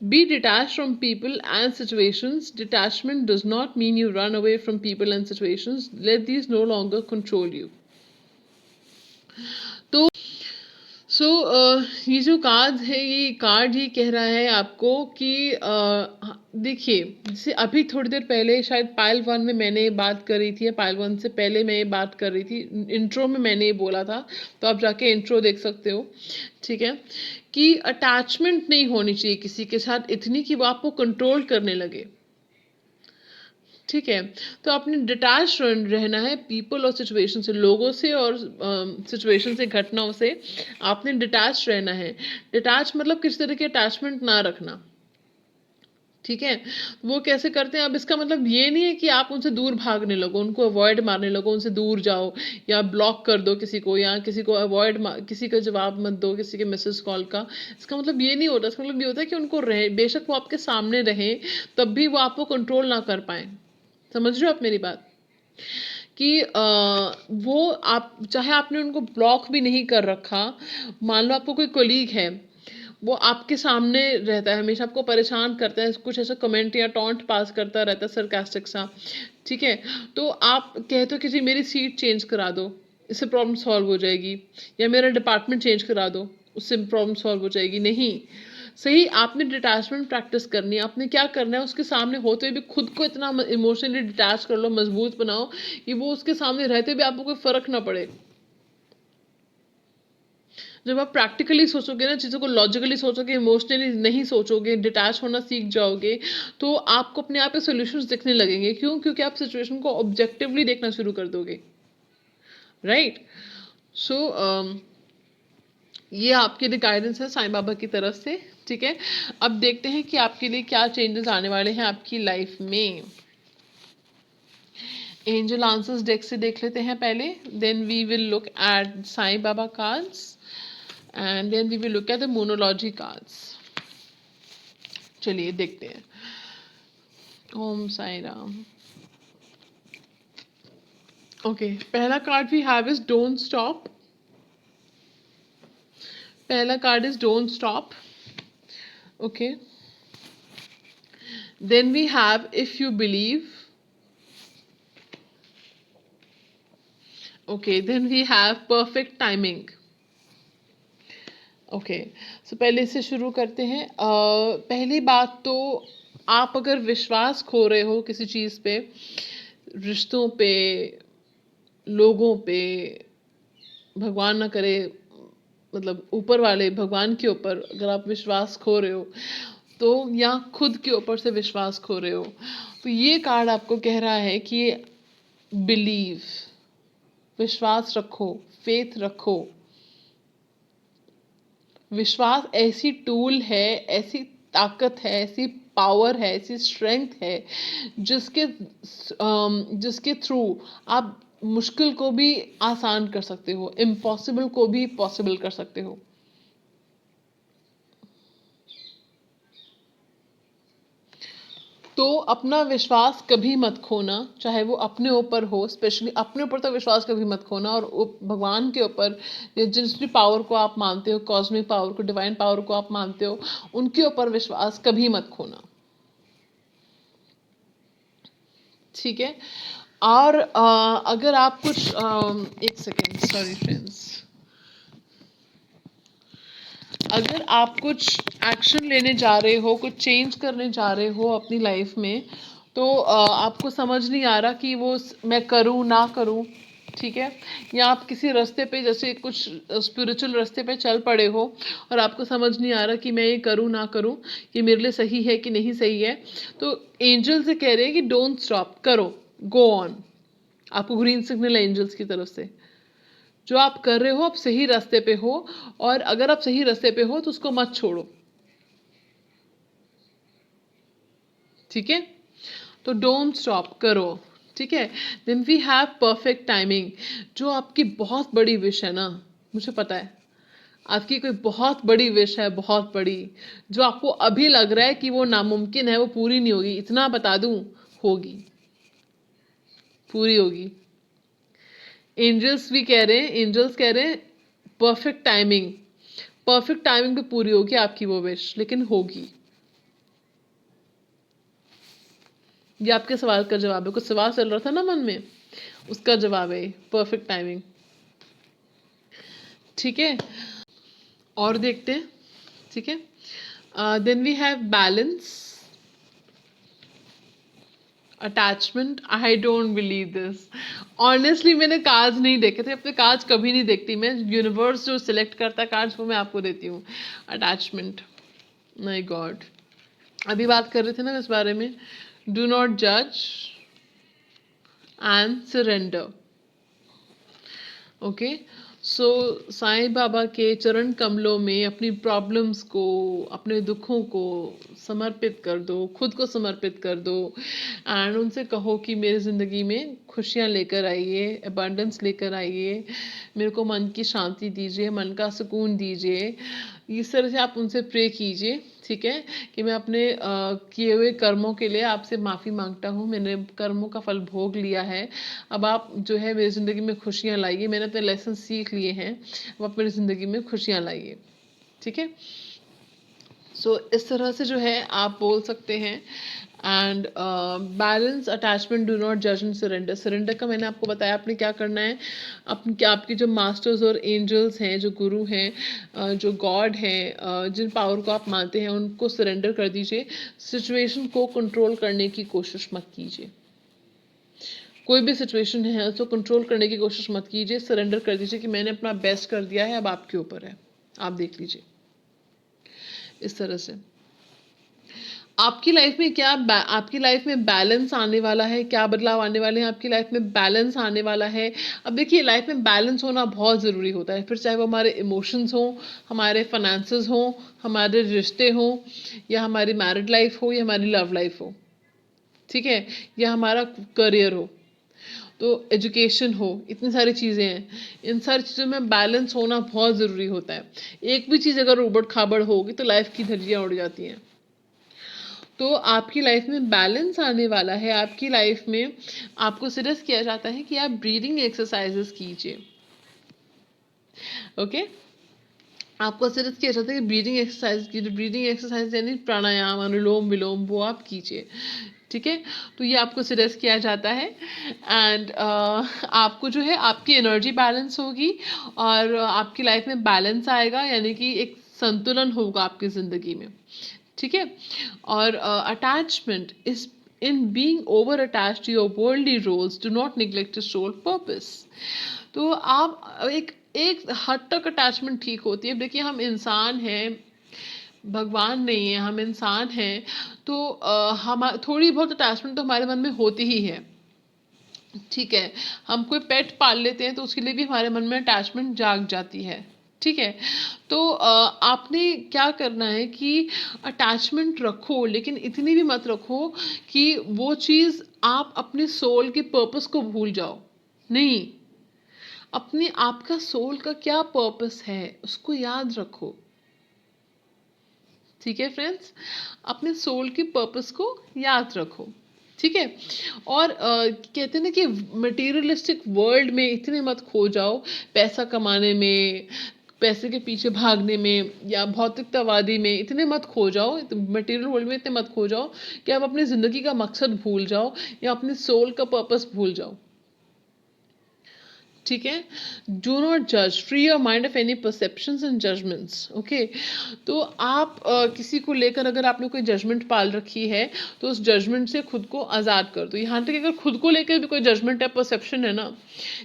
Be detached from people and situations. Detachment does not mean you run away from people and situations. Let these no longer control you. तो ये जो कार्ड है, ये कार्ड ये कह रहा है आपको कि देखिए, जैसे अभी थोड़ी देर पहले शायद पायल वन में मैंने ये बात करी थी, या पायल वन से पहले मैं ये बात कर रही थी, इंट्रो में मैंने ये बोला था, तो आप जाके इंट्रो देख सकते हो, ठीक है, कि अटैचमेंट नहीं होनी चाहिए किसी के साथ इतनी कि वो आपको कंट्रोल करने लगे, ठीक है। तो आपने डिटैच रहना है पीपल और सिचुएशन से, लोगों से और सिचुएशन से, घटनाओं से आपने डिटैच रहना है। डिटैच मतलब किसी तरह की अटैचमेंट ना रखना, ठीक है। वो कैसे करते हैं, अब इसका मतलब ये नहीं है कि आप उनसे दूर भागने लगो, उनको अवॉइड मारने लगो, उनसे दूर जाओ या ब्लॉक कर दो किसी को, या किसी को अवॉइड, किसी का जवाब मत दो, किसी के मैसेज कॉल का। इसका मतलब ये नहीं होता, इसका मतलब ये होता है कि उनको रहे, बेशक वो आपके सामने रहे, तब भी वो आपको कंट्रोल ना कर पाए। समझ रहे हो आप मेरी बात, कि वो आप चाहे आपने उनको ब्लॉक भी नहीं कर रखा, मान लो आपको कोई कोलीग है, वो आपके सामने रहता है, हमेशा आपको परेशान करता है, कुछ ऐसा कमेंट या टॉन्ट पास करता रहता है सरकास्टिक सा, ठीक है, तो आप कहते हो कि जी मेरी सीट चेंज करा दो, इससे प्रॉब्लम सॉल्व हो जाएगी, या मेरा डिपार्टमेंट चेंज करा दो, उससे प्रॉब्लम सॉल्व हो जाएगी। नहीं, सही, आपने डिटैचमेंट प्रैक्टिस करनी है। आपने क्या करना है, उसके सामने होते हुए भी खुद को इतना इमोशनली डिटैच कर लो, मजबूत बनाओ कि वो उसके सामने रहते हुए आपको कोई फर्क ना पड़े। जब आप प्रैक्टिकली सोचोगे ना, चीज़ों को लॉजिकली सोचोगे, इमोशनली नहीं सोचोगे, डिटैच होना सीख जाओगे, तो आपको अपने आप पे सोल्यूशंस दिखने लगेंगे। क्यों? क्योंकि आप सिचुएशन को ऑब्जेक्टिवली देखना शुरू कर दोगे, राइट। सो ये आपके लिए गाइडेंस है साईं बाबा की तरफ से, ठीक है। अब देखते हैं कि आपके लिए क्या चेंजेस आने वाले हैं आपकी लाइफ में। एंजल आंसर्स डेक से देख लेते हैं पहले, then we will look at Sai Baba cards, and then we will look at the Mooncology cards. चलिए देखते हैं। ओम साई राम। ओके, पहला card we have is don't stop. पहला card is don't stop, okay. Then we have if you believe, okay. Then we have perfect timing, okay. So पहले से शुरू करते हैं। पहली बात तो, आप अगर विश्वास खो रहे हो किसी चीज़ पे, रिश्तों पे, लोगों पे, भगवान ना करे, मतलब ऊपर वाले भगवान के ऊपर अगर आप विश्वास खो रहे हो, तो या खुद के ऊपर से विश्वास खो रहे हो, तो ये कार्ड आपको कह रहा है कि बिलीव, विश्वास रखो, फेथ रखो। विश्वास ऐसी टूल है, ऐसी ताकत है, ऐसी पावर है, ऐसी स्ट्रेंथ है, जिसके थ्रू आप मुश्किल को भी आसान कर सकते हो, इम्पॉसिबल को भी पॉसिबल कर सकते हो। तो अपना विश्वास कभी मत खोना, चाहे वो अपने ऊपर हो, स्पेशली अपने ऊपर तो विश्वास कभी मत खोना, और भगवान के ऊपर, जिस भी पावर को आप मानते हो, कॉस्मिक पावर को, डिवाइन पावर को आप मानते हो, उनके ऊपर विश्वास कभी मत खोना, ठीक है। और अगर आप कुछ एक सेकेंड, सॉरी फ्रेंड्स, अगर आप कुछ एक्शन लेने जा रहे हो, कुछ चेंज करने जा रहे हो अपनी लाइफ में, तो आपको समझ नहीं आ रहा कि वो मैं करूँ ना करूँ, ठीक है, या आप किसी रास्ते पे, जैसे कुछ स्पिरिचुअल रास्ते पे चल पड़े हो और आपको समझ नहीं आ रहा कि मैं ये करूँ ना करूँ, ये मेरे लिए सही है कि नहीं सही है, तो एंजल से कह रहे हैं कि डोंट स्टॉप, करो, गो ऑन। आपको ग्रीन सिग्नल है एंजल्स की तरफ से, जो आप कर रहे हो आप सही रास्ते पे हो, और अगर आप सही रास्ते पे हो तो उसको मत छोड़ो, ठीक है। तो डोंट स्टॉप, करो, ठीक है। Then we have perfect timing. जो आपकी बहुत बड़ी विश है ना, मुझे पता है आपकी कोई बहुत बड़ी विश है, बहुत बड़ी, जो आपको अभी लग रहा है कि वो नामुमकिन है, वो पूरी नहीं होगी, इतना बता दूं, होगी, पूरी होगी। एंजल्स भी कह रहे हैं, एंजल्स कह रहे हैं परफेक्ट टाइमिंग, परफेक्ट टाइमिंग पे पूरी होगी आपकी वो विश, लेकिन होगी, ये आपके सवाल का जवाब है, कुछ सवाल चल रहा था ना मन में, उसका जवाब है परफेक्ट टाइमिंग। ठीक है, और देखते हैं। ठीक है, then we have balance, attachment. I don't believe this, honestly मैंने कार्ड्स नहीं देखे थे, अपने कार्ड्स कभी नहीं देखती मैं, यूनिवर्स जो सिलेक्ट करता है कार्ड्स वो मैं आपको देती हूँ। अटैचमेंट, माय गॉड, अभी बात कर रहे थे ना इस बारे में, डू नॉट जज एंड सरेंडर। ओके, सो साईं बाबा के चरण कमलों में अपनी प्रॉब्लम्स को, अपने दुखों को समर्पित कर दो, खुद को समर्पित कर दो, एंड उनसे कहो कि मेरी ज़िंदगी में खुशियाँ लेकर आइए, अबंडेंस लेकर आइए, मेरे को मन की शांति दीजिए, मन का सुकून दीजिए। इस तरह से आप उनसे प्रे कीजिए। ठीक है, कि मैं अपने किए हुए कर्मों के लिए आपसे माफ़ी मांगता हूँ, मैंने कर्मों का फल भोग लिया है, अब आप जो है मेरी ज़िंदगी में खुशियाँ लाइए, मैंने अपने लेसन सीख लिए हैं, अब आप मेरी ज़िंदगी में खुशियाँ लाइए। ठीक है, सो इस तरह से जो है आप बोल सकते हैं। And balance, attachment, do not जज एंड सरेंडर। सरेंडर का मैंने आपको बताया आपने क्या करना है, आपकी जो मास्टर्स और एंजल्स हैं, जो गुरु हैं, जो गॉड हैं, जिन पावर को आप मानते हैं उनको सरेंडर कर दीजिए। सिचुएशन को कंट्रोल करने की कोशिश मत कीजिए, कोई भी सिचुएशन है उसको कंट्रोल करने की कोशिश मत कीजिए, सरेंडर कर दीजिए कि मैंने अपना बेस्ट कर दिया है, अब आपके ऊपर है, आप देख लीजिए। इस तरह से आपकी लाइफ में आपकी लाइफ में बैलेंस आने वाला है, क्या बदलाव आने वाले हैं आपकी लाइफ में, बैलेंस आने वाला है। अब देखिए लाइफ में बैलेंस होना बहुत ज़रूरी होता है, फिर चाहे वो हमारे इमोशंस हों, हमारे फाइनेंसेस हों, हमारे रिश्ते हों, या हमारी मैरिड लाइफ हो, या हमारी लव लाइफ हो। ठीक है, या हमारा करियर हो, तो एजुकेशन हो, इतनी सारी चीज़ें हैं, इन सारी चीज़ों में बैलेंस होना बहुत ज़रूरी होता है। एक भी चीज़ अगर उबड़ खाबड़ होगी तो लाइफ की धज्जियाँ उड़ जाती हैं। तो आपकी लाइफ में बैलेंस आने वाला है, आपकी लाइफ में आपको सजेस्ट किया जाता है कि आप ब्रीदिंग एक्सरसाइजेस कीजिए। ओके, आपको सजेस्ट किया जाता है कि ब्रीदिंग एक्सरसाइज कीजिए, ब्रीदिंग एक्सरसाइज यानी प्राणायाम, अनुलोम विलोम, वो आप कीजिए। ठीक है, तो ये आपको सजेस्ट किया जाता है। एंड आपको जो है आपकी एनर्जी बैलेंस होगी और आपकी लाइफ में बैलेंस आएगा, यानी कि एक संतुलन होगा आपकी ज़िंदगी में। ठीक है, और attachment is in being over attached to your worldly roles, do not neglect your soul purpose. तो आप एक एक हद तक अटैचमेंट ठीक होती है। देखिए हम इंसान हैं, भगवान नहीं है, हम इंसान हैं, तो हम थोड़ी बहुत अटैचमेंट तो हमारे मन में होती ही है। ठीक है, हम कोई पेट पाल लेते हैं तो उसके लिए भी हमारे मन में अटैचमेंट जाग जाती है। ठीक है, तो आपने क्या करना है कि अटैचमेंट रखो, लेकिन इतनी भी मत रखो कि वो चीज़ आप अपने सोल के पर्पस को भूल जाओ। नहीं, अपने आपका सोल का क्या पर्पस है उसको याद रखो। ठीक है फ्रेंड्स, अपने सोल के पर्पस को याद रखो। ठीक है, और कहते हैं ना कि मटेरियलिस्टिक वर्ल्ड में इतने मत खो जाओ, पैसा कमाने में, पैसे के पीछे भागने में, या भौतिकतावादी में इतने मत खो जाओ, मटेरियल वर्ल्ड में इतने मत खो जाओ कि आप अपनी ज़िंदगी का मकसद भूल जाओ या अपने सोल का पर्पस भूल जाओ। ठीक है, डू नॉट जज, free your mind of any perceptions and judgements. Okay, तो आप किसी को लेकर अगर आपने कोई जजमेंट पाल रखी है तो उस जजमेंट से खुद को आज़ाद कर दो। यहाँ तक अगर खुद को लेकर भी कोई जजमेंट है, परसेप्शन है ना,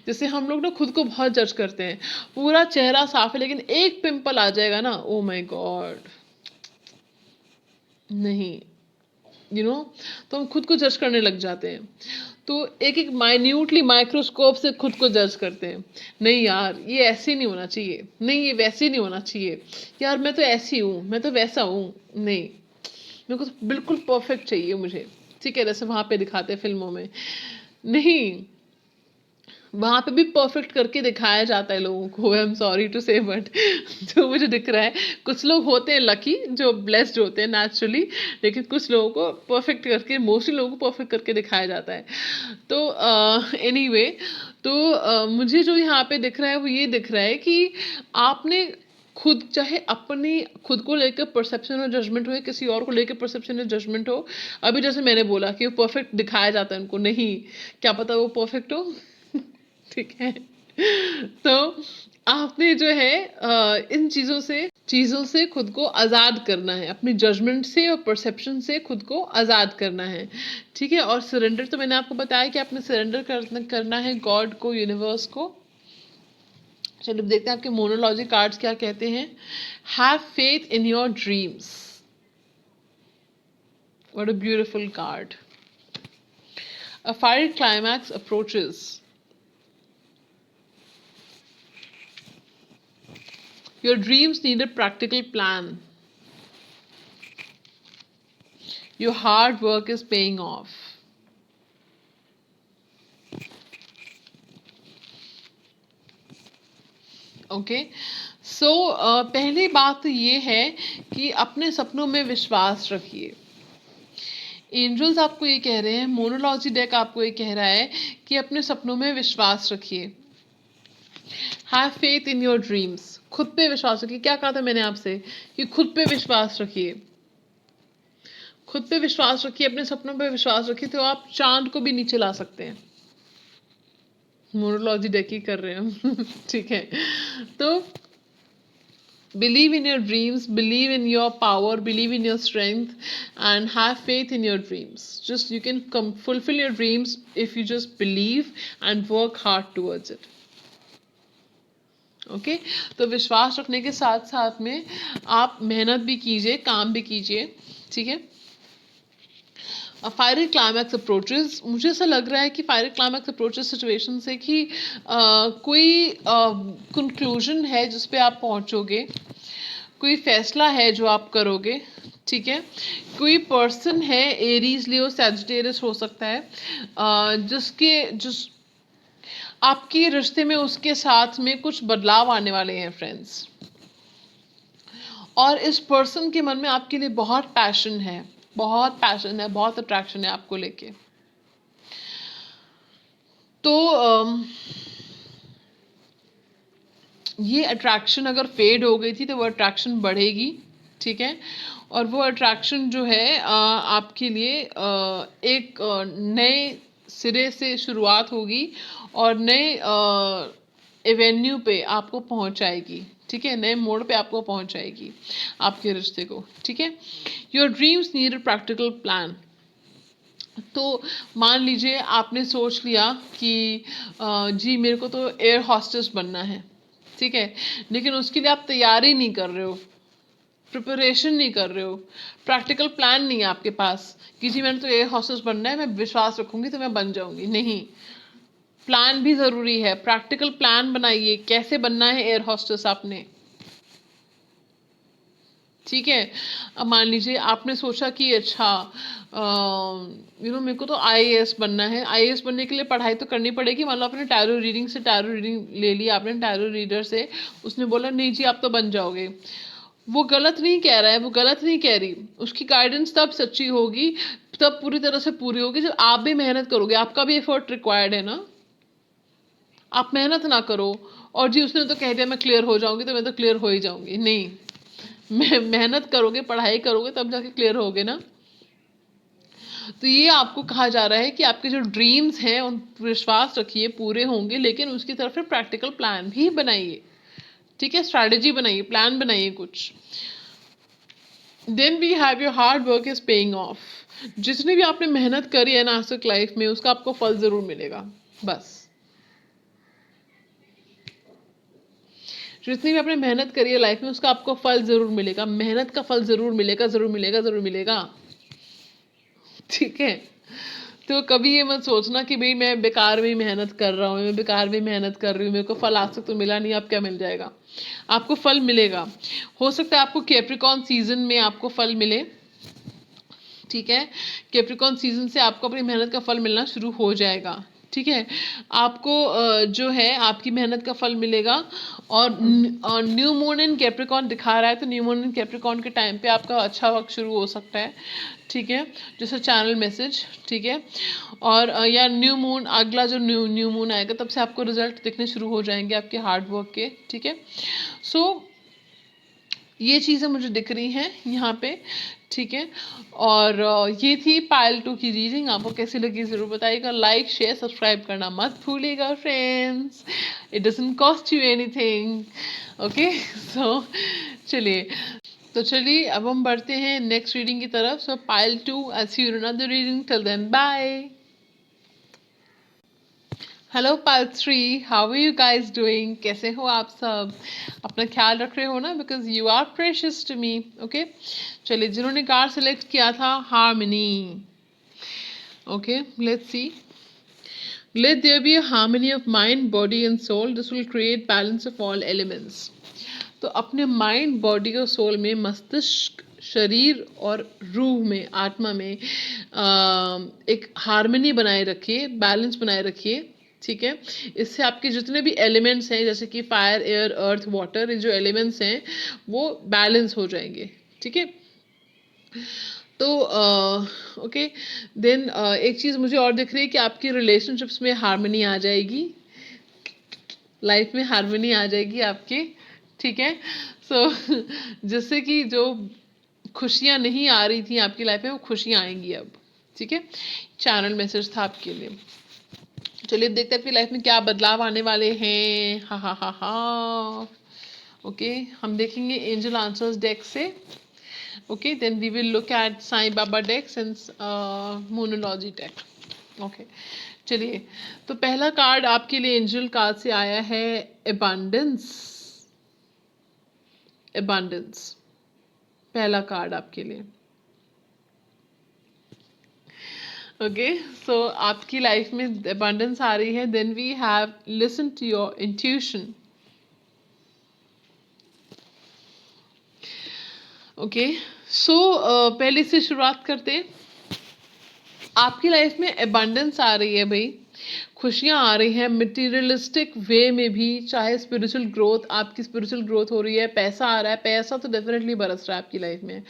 जैसे हम लोग ना खुद को बहुत जज करते हैं, पूरा चेहरा साफ है लेकिन एक पिंपल आ जाएगा ना, ओ माय गॉड, नहीं, तो हम खुद को जज करने लग जाते हैं। तो एक एक माइन्यूटली माइक्रोस्कोप से खुद को जज करते हैं, नहीं यार ये ऐसे नहीं होना चाहिए, नहीं ये वैसे नहीं होना चाहिए, यार मैं तो ऐसी हूँ, मैं तो वैसा हूँ, नहीं मेरे को तो बिल्कुल परफेक्ट चाहिए मुझे। ठीक है, जैसे वहाँ पे दिखाते हैं फिल्मों में, नहीं, वहाँ पे भी परफेक्ट करके दिखाया जाता है लोगों को, आई एम सॉरी टू से, बट जो मुझे दिख रहा है, कुछ लोग होते हैं लकी जो ब्लेस्ड होते हैं नेचुरली, लेकिन कुछ लोगों को परफेक्ट करके, मोस्टली लोगों को परफेक्ट करके दिखाया जाता है। तो एनीवे, तो मुझे जो यहाँ पे दिख रहा है वो ये दिख रहा है कि आपने खुद, चाहे अपनी खुद को लेकर परसेप्शन और जजमेंट हो या किसी और को लेकर परसेप्शन और जजमेंट हो। अभी जैसे मैंने बोला कि वो परफेक्ट दिखाया जाता है उनको, नहीं, क्या पता वो परफेक्ट हो। ठीक है। तो आपने जो है इन चीज़ों से खुद को आज़ाद करना है, अपनी जजमेंट से और परसेप्शन से खुद को आज़ाद करना है। ठीक है। और सरेंडर तो मैंने आपको बताया कि आपने सरेंडर करना है गॉड को, यूनिवर्स को। चलिए देखते हैं आपके मोनोलॉजी कार्ड्स क्या कहते हैं। Have faith in your dreams. What a beautiful card. A fiery climax approaches. Your dreams need a practical plan. Your hard work is paying off. Okay. So पहली बात तो ये है कि अपने सपनों में विश्वास रखिए। एंजल्स आपको ये कह रहे हैं, मोनोलॉजी डेक आपको ये कह रहा है कि अपने सपनों में विश्वास रखिए। Have faith in your dreams. खुद पे विश्वास रखिए। क्या कहा था मैंने आपसे कि खुद पे विश्वास रखिए। खुद पे विश्वास रखिए, अपने सपनों पे विश्वास रखिए, तो आप चांद को भी नीचे ला सकते हैं। मोनोलॉजी डेक ही कर रहे हैं हम। ठीक है। तो believe in your dreams, believe in your power, believe in your strength, and have faith in your dreams. Just you can fulfill your dreams if you just believe and work hard towards it. Okay. तो विश्वास रखने के साथ साथ में आप मेहनत भी कीजिए, काम भी कीजिए। ठीक है। फायरी क्लाइमैक्स अप्रोचेस, मुझे ऐसा लग रहा है कि फायरी क्लाइमैक्स अप्रोचेस सिचुएशन से कि कोई कंक्लूजन है जिस पे आप पहुंचोगे, कोई फैसला है जो आप करोगे। ठीक है। कोई पर्सन है, एरीज, लियो, सैजिटेरियस हो सकता है, जिस आपके रिश्ते में उसके साथ में कुछ बदलाव आने वाले हैं फ्रेंड्स। और इस पर्सन के मन में आपके लिए बहुत पैशन है, बहुत पैशन है, बहुत अट्रैक्शन है आपको लेके। तो ये अट्रैक्शन अगर फेड हो गई थी तो वो अट्रैक्शन बढ़ेगी। ठीक है। और वो अट्रैक्शन जो है आपके लिए एक नए सिरे से शुरुआत होगी और नए एवेन्यू पे आपको पहुंचाएगी। ठीक है। नए मोड़ पे आपको पहुंचाएगी आपके रिश्ते को। ठीक है। Your dreams need a practical plan. तो मान लीजिए आपने सोच लिया कि जी मेरे को तो एयर हॉस्टेस बनना है। ठीक है। लेकिन उसके लिए आप तैयारी नहीं कर रहे हो, प्रिपरेशन नहीं कर रहे हो, प्रैक्टिकल प्लान नहीं है आपके पास कि जी मैंने तो एयर हॉस्टेस बनना है, मैं विश्वास रखूंगी तो मैं बन जाऊंगी। नहीं, प्लान भी ज़रूरी है। प्रैक्टिकल प्लान बनाइए, कैसे बनना है एयर हॉस्टेस आपने। ठीक है। अब मान लीजिए आपने सोचा कि अच्छा मेरे को तो आईएएस बनना है। आईएएस बनने के लिए पढ़ाई तो करनी पड़ेगी। मान लो आपने टैरो रीडिंग से टैरो रीडिंग ले ली, आपने टैरो रीडर से, उसने बोला नहीं जी आप तो बन जाओगे। वो गलत नहीं कह रहा है, वो गलत नहीं कह रही। उसकी गाइडेंस तब सच्ची होगी, तब पूरी तरह से पूरी होगी जब आप भी मेहनत करोगे। आपका भी एफर्ट रिक्वायर्ड है ना। आप मेहनत ना करो और जी उसने तो कह दिया मैं क्लियर हो जाऊंगी तो मैं तो क्लियर हो ही जाऊंगी, नहीं। मेहनत करोगे, पढ़ाई करोगे, तब जाके क्लियर होगे ना। तो ये आपको कहा जा रहा है कि आपके जो ड्रीम्स हैं उन विश्वास रखिए, पूरे होंगे, लेकिन उसकी तरफ फिर प्रैक्टिकल प्लान भी बनाइए। ठीक है। स्ट्रैटेजी बनाइए, प्लान बनाइए कुछ। Then we have your hard work is paying off. जितनी भी आपने मेहनत करी है ना आज तक लाइफ में, उसका आपको फल जरूर मिलेगा। बस जितनी भी आपने मेहनत करी है लाइफ में, उसका आपको फल जरूर मिलेगा। मेहनत का फल जरूर मिलेगा, जरूर मिलेगा, जरूर मिलेगा। ठीक है। तो कभी ये मत सोचना कि भाई मैं बेकार में मेहनत कर रहा हूँ, मैं बेकार में मेहनत कर रही हूँ, मेरे को फल आज तक तो मिला नहीं, अब क्या मिल जाएगा। आपको फल मिलेगा। हो सकता है आपको कैप्रिकॉर्न सीजन में आपको फल मिले। ठीक है। कैप्रिकॉर्न सीजन से आपको अपनी मेहनत का फल मिलना शुरू हो जाएगा। ठीक है। आपको जो है आपकी मेहनत का फल मिलेगा। और न्यू मून इन कैप्रिकॉर्न दिखा रहा है, तो न्यू मून इन कैप्रिकॉर्न के टाइम पे आपका अच्छा वक्त शुरू हो सकता है। ठीक है। जैसे चैनल मैसेज। ठीक है। और या न्यू मून, अगला जो न्यू मून आएगा तब से आपको रिजल्ट दिखने शुरू हो जाएंगे आपके हार्ड वर्क के। ठीक है। सो ये चीज़ें मुझे दिख रही हैं यहाँ पे, ठीक है। और ये थी पाइल 2 की रीडिंग। आपको कैसी लगी ज़रूर बताइएगा। लाइक शेयर सब्सक्राइब करना मत भूलिएगा friends, it doesn't cost you anything, okay. So चलिए, तो चलिए अब हम बढ़ते हैं नेक्स्ट रीडिंग की तरफ। So pile 2, I see you in another reading, till then bye. Hello pile 3, how are you guys doing? कैसे हो आप सब? अपना ख्याल रख रहे हो ना, because you are precious to me, okay. चलिए, जिन्होंने कार्ड सेलेक्ट किया था harmony, okay, let's see. Let there be a harmony of mind, body and soul, this will create balance of all elements. तो अपने माइंड, बॉडी और सोल में, मस्तिष्क, शरीर और रूह में, आत्मा में एक हार्मनी बनाए रखिए, बैलेंस बनाए रखिए, ठीक है। इससे आपके जितने भी एलिमेंट्स हैं, जैसे कि फायर, एयर, अर्थ, वाटर, ये जो एलिमेंट्स हैं वो बैलेंस हो जाएंगे, ठीक है। तो ओके, देन एक चीज़ मुझे और दिख रही है कि आपकी रिलेशनशिप्स में हार्मनी आ जाएगी, लाइफ में हार्मनी आ जाएगी आपके, ठीक है। सो जिससे कि जो खुशियाँ नहीं आ रही थी आपकी लाइफ में, वो खुशियाँ आएंगी अब, ठीक है। चैनल मैसेज था आपके लिए। चलिए देखते हैं आपकी लाइफ में क्या बदलाव आने वाले हैं। हा हा हा हा, ओके। हम देखेंगे एंजल आंसर्स डेक से, okay. Then we will look at Sai Baba decks and Mooncology deck, okay. चलिए, तो पहला कार्ड आपके लिए एंजल कार्ड से आया है एबंडेंस, एबंडेंस पहला कार्ड आपके लिए, ओके। सो आपकी लाइफ में एबंडेंस आ रही है। Then we have listen to your intuition, okay. So पहले से शुरुआत करते। आपकी लाइफ में एबंडेंस आ रही है भाई, खुशियाँ आ रही हैं मटेरियलिस्टिक वे में भी, चाहे स्पिरिचुअल ग्रोथ, आपकी स्पिरिचुअल ग्रोथ हो रही है, पैसा आ रहा है, पैसा तो डेफिनेटली बरस रहा है आपकी लाइफ में।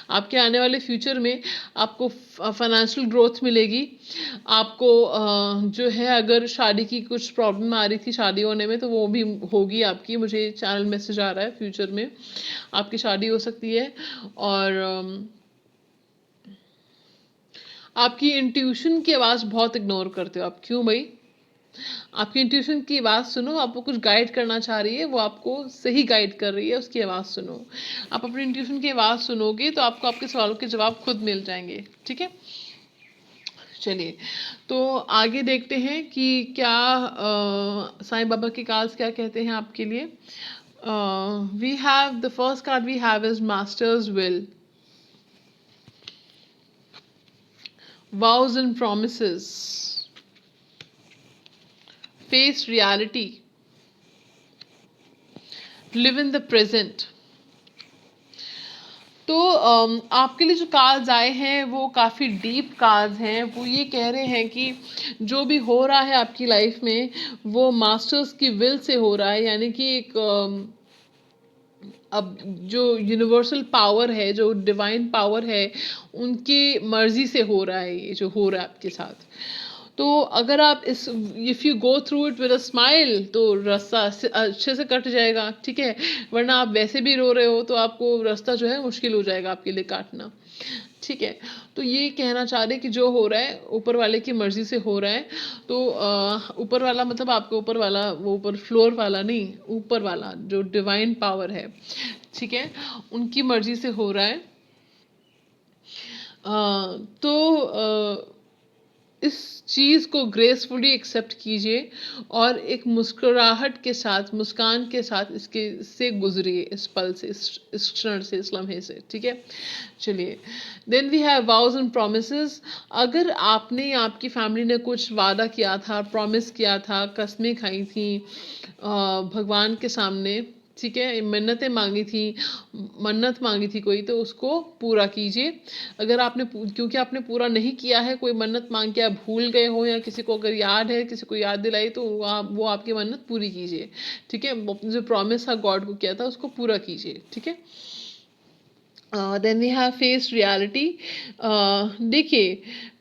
आपके आने वाले फ्यूचर में आपको फाइनेंशियल ग्रोथ मिलेगी। आपको जो है, अगर शादी की कुछ प्रॉब्लम आ रही थी शादी होने में, तो वो भी होगी आपकी। मुझे चैनल मैसेज आ रहा है फ्यूचर में आपकी शादी हो सकती है। और आपकी इंट्यूशन की आवाज़ बहुत इग्नोर करते हो आप, क्यों भाई? आपकी इंट्यूशन की आवाज़ सुनो, आपको कुछ गाइड करना चाह रही है, वो आपको सही गाइड कर रही है, उसकी आवाज़ सुनो। आप अपनी इंट्यूशन की आवाज़ सुनोगे तो आपको आपके सवालों के जवाब खुद मिल जाएंगे, ठीक है। चलिए, तो आगे देखते हैं कि क्या साईं बाबा के कार्ड्स क्या कहते हैं आपके लिए। We have the first card we have is masters will, vows and promises, face reality, live in the present। तो आपके लिए जो कार्ड्स आए हैं वो काफ़ी डीप कार्ड्स हैं। वो ये कह रहे हैं कि जो भी हो रहा है आपकी लाइफ में वो मास्टर्स की विल से हो रहा है, यानी कि एक अब जो यूनिवर्सल पावर है, जो डिवाइन पावर है, उनकी मर्जी से हो रहा है ये जो हो रहा है आपके साथ। तो अगर आप if you go through it with a smile तो रास्ता अच्छे से कट जाएगा, ठीक है। वरना आप वैसे भी रो रहे हो तो आपको रास्ता जो है मुश्किल हो जाएगा आपके लिए काटना, ठीक है। तो ये कहना चाह रहे कि जो हो रहा है ऊपर वाले की मर्जी से हो रहा है। तो ऊपर वाला मतलब आपके ऊपर वाला, वो ऊपर फ्लोर वाला नहीं, ऊपर वाला जो डिवाइन पावर है, ठीक है, उनकी मर्जी से हो रहा है। तो इस चीज़ को ग्रेसफुली एक्सेप्ट कीजिए और एक मुस्कुराहट के साथ, मुस्कान के साथ इसके से गुजरिए, इस पल से, इस क्षण से, इस लम्हे से, ठीक है। चलिए, then we have vows and promises. अगर आपने या आपकी फैमिली ने कुछ वादा किया था, प्रॉमिस किया था, कसमें खाई थी भगवान के सामने, ठीक है, मन्नतें मांगी थी, मन्नत मांगी थी कोई, तो उसको पूरा कीजिए। अगर आपने क्योंकि आपने पूरा नहीं किया है, कोई मन्नत मांग के आप भूल गए हो या किसी को अगर याद है, किसी को याद दिलाई, तो वो आपकी मन्नत पूरी कीजिए, ठीक है। अपने जो प्रॉमिस था गॉड को किया था उसको पूरा कीजिए, ठीक है। Then we have face reality. देखिए,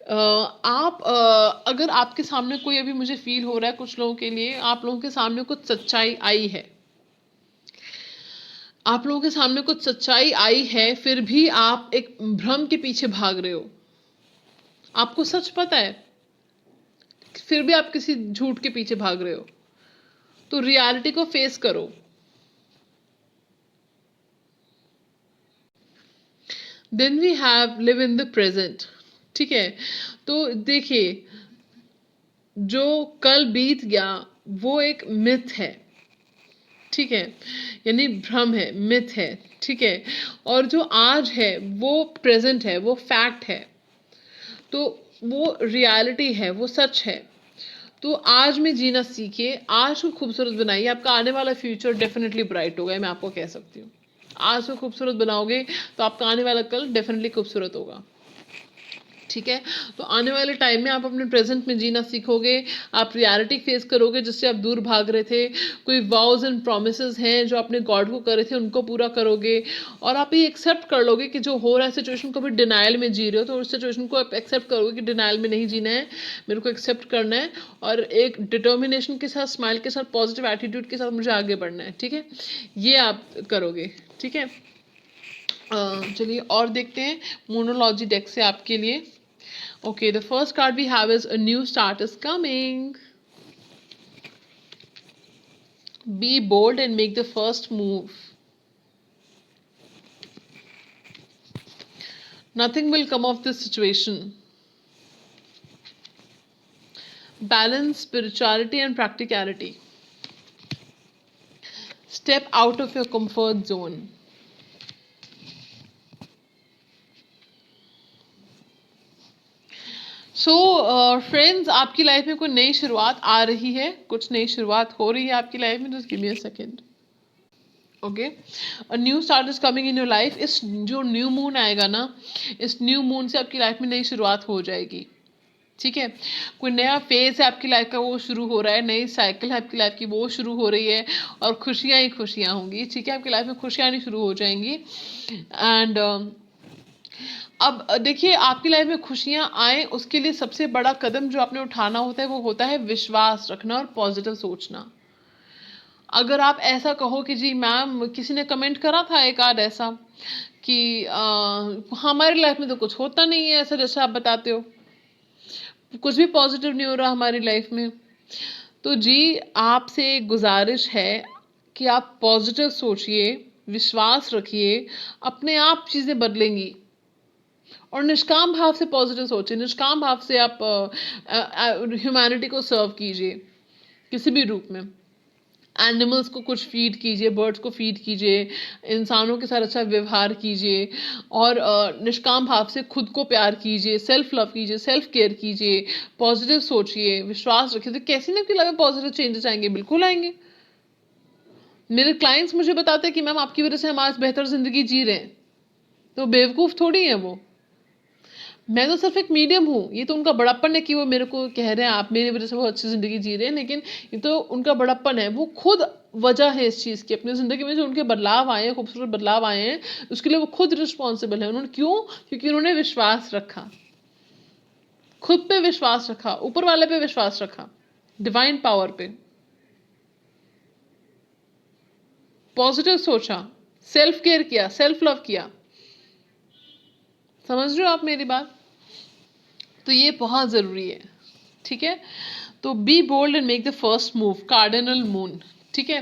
आप अगर आपके सामने कोई, अभी मुझे फील हो रहा है कुछ लोगों के लिए आप लोगों के सामने कुछ सच्चाई आई है, आप लोगों के सामने कुछ सच्चाई आई है, फिर भी आप एक भ्रम के पीछे भाग रहे हो। आपको सच पता है, फिर भी आप किसी झूठ के पीछे भाग रहे हो। तो रियलिटी को फेस करो। Then we have live in the present. ठीक है, तो देखिए, जो कल बीत गया वो एक मिथ है। ठीक है, यानी भ्रम है, मिथ है। ठीक है, और जो आज है वो प्रेजेंट है, वो फैक्ट है। तो वो रियलिटी है, वो सच है। तो आज में जीना सीखिए, आज को खूबसूरत बनाइए। आपका आने वाला फ्यूचर डेफिनेटली ब्राइट होगा, मैं आपको कह सकती हूँ। आज को खूबसूरत बनाओगे तो आपका आने वाला कल डेफिनेटली खूबसूरत होगा। ठीक है, तो आने वाले टाइम में आप अपने प्रेजेंट में जीना सीखोगे, आप रियलिटी फेस करोगे जिससे आप दूर भाग रहे थे। कोई वाउज एंड प्रोमिसेस हैं जो आपने गॉड को करे थे, उनको पूरा करोगे। और आप ये एक्सेप्ट कर लोगे कि जो हो रहा है सिचुएशन को भी डिनाइल में जी रहे हो, तो उस सिचुएशन को आप एक्सेप्ट करोगे कि डिनाइल में नहीं जीना है, मेरे को एक्सेप्ट करना है और एक डिटर्मिनेशन के साथ, स्माइल के साथ, पॉजिटिव एटीट्यूड के साथ मुझे आगे बढ़ना है। ठीक है, ये आप करोगे। ठीक है, चलिए और देखते हैं मोनोलॉजी डेक से आपके लिए। Okay, the first card we have is a new start is coming. Be bold and make the first move. Nothing will come of this situation. Balance spirituality and practicality. Step out of your comfort zone. So friends, आपकी लाइफ में कोई नई शुरुआत आ रही है, कुछ नई शुरुआत हो रही है आपकी लाइफ में। Just give me a second. Okay, a new start is coming in your life. इस जो न्यू मून आएगा ना, इस न्यू मून से आपकी लाइफ में नई शुरुआत हो जाएगी। ठीक है, कोई नया फेज है आपकी लाइफ का, वो शुरू हो रहा है। नई साइकिल है आपकी लाइफ की, वो शुरू हो रही है। और खुशियां ही खुशियां होंगी। ठीक है, आपकी लाइफ में खुशियां आनी शुरू हो जाएंगी। एंड अब देखिए, आपकी लाइफ में खुशियां आए उसके लिए सबसे बड़ा कदम जो आपने उठाना होता है वो होता है विश्वास रखना और पॉजिटिव सोचना। अगर आप ऐसा कहो कि जी मैम, किसी ने कमेंट करा था एक आध ऐसा कि हमारी लाइफ में तो कुछ होता नहीं है ऐसा जैसा आप बताते हो, कुछ भी पॉजिटिव नहीं हो रहा हमारी लाइफ में। तो जी, आपसे एक गुजारिश है कि आप पॉजिटिव सोचिए, विश्वास रखिए, अपने आप चीज़ें बदलेंगी। और निष्काम भाव से पॉजिटिव सोचिए, निष्काम भाव से आप ह्यूमैनिटी को सर्व कीजिए किसी भी रूप में। एनिमल्स को कुछ फीड कीजिए, बर्ड्स को फीड कीजिए, इंसानों के साथ अच्छा व्यवहार कीजिए। और निष्काम भाव से खुद को प्यार कीजिए, सेल्फ लव कीजिए, सेल्फ केयर कीजिए, पॉजिटिव सोचिए, विश्वास रखिए। तो कैसे ना आपकी लाइफ में पॉजिटिव चेंजेस आएंगे, बिल्कुल आएंगे। मेरे क्लाइंट्स मुझे बताते हैं कि मैम आपकी वजह से हम आज बेहतर जिंदगी जी रहे हैं। तो बेवकूफ़ थोड़ी है वो, मैं तो सिर्फ एक मीडियम हूँ। ये तो उनका बड़प्पन है कि वो मेरे को कह रहे हैं आप मेरी वजह से बहुत अच्छी ज़िंदगी जी रहे हैं, लेकिन ये तो उनका बड़प्पन है। वो खुद वजह है इस चीज़ की, अपनी ज़िंदगी में जो उनके बदलाव आए हैं, खूबसूरत बदलाव आए हैं, उसके लिए वो खुद रिस्पॉन्सिबल है। उन्होंने क्यों? क्योंकि उन्होंने विश्वास रखा, खुद पे विश्वास रखा, ऊपर वाले पे विश्वास रखा, डिवाइन पावर पे, पॉजिटिव सोचा, सेल्फ केयर किया, सेल्फ लव किया। समझ रहे हो आप मेरी बात? तो ये बहुत ज़रूरी है। ठीक है, तो be bold and make the first move, cardinal moon. ठीक है,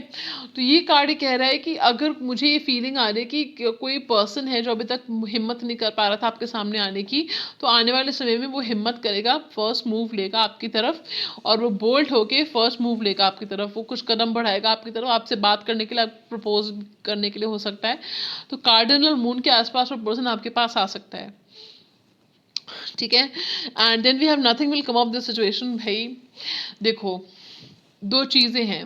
तो ये कार्ड कह रहा है कि अगर मुझे ये फीलिंग आ रही है कि कोई पर्सन है जो अभी तक हिम्मत नहीं कर पा रहा था आपके सामने आने की, तो आने वाले समय में वो हिम्मत करेगा, फर्स्ट मूव लेगा आपकी तरफ। और वो बोल्ड होके फर्स्ट मूव लेगा आपकी तरफ, वो कुछ कदम बढ़ाएगा आपकी तरफ, आपसे बात करने के लिए, प्रपोज करने के लिए हो सकता है। तो कार्डिनल मून के आसपास वो पर्सन आपके पास आ सकता है। ठीक है, and then we have nothing will come of this situation. भाई देखो, दो चीज़ें हैं,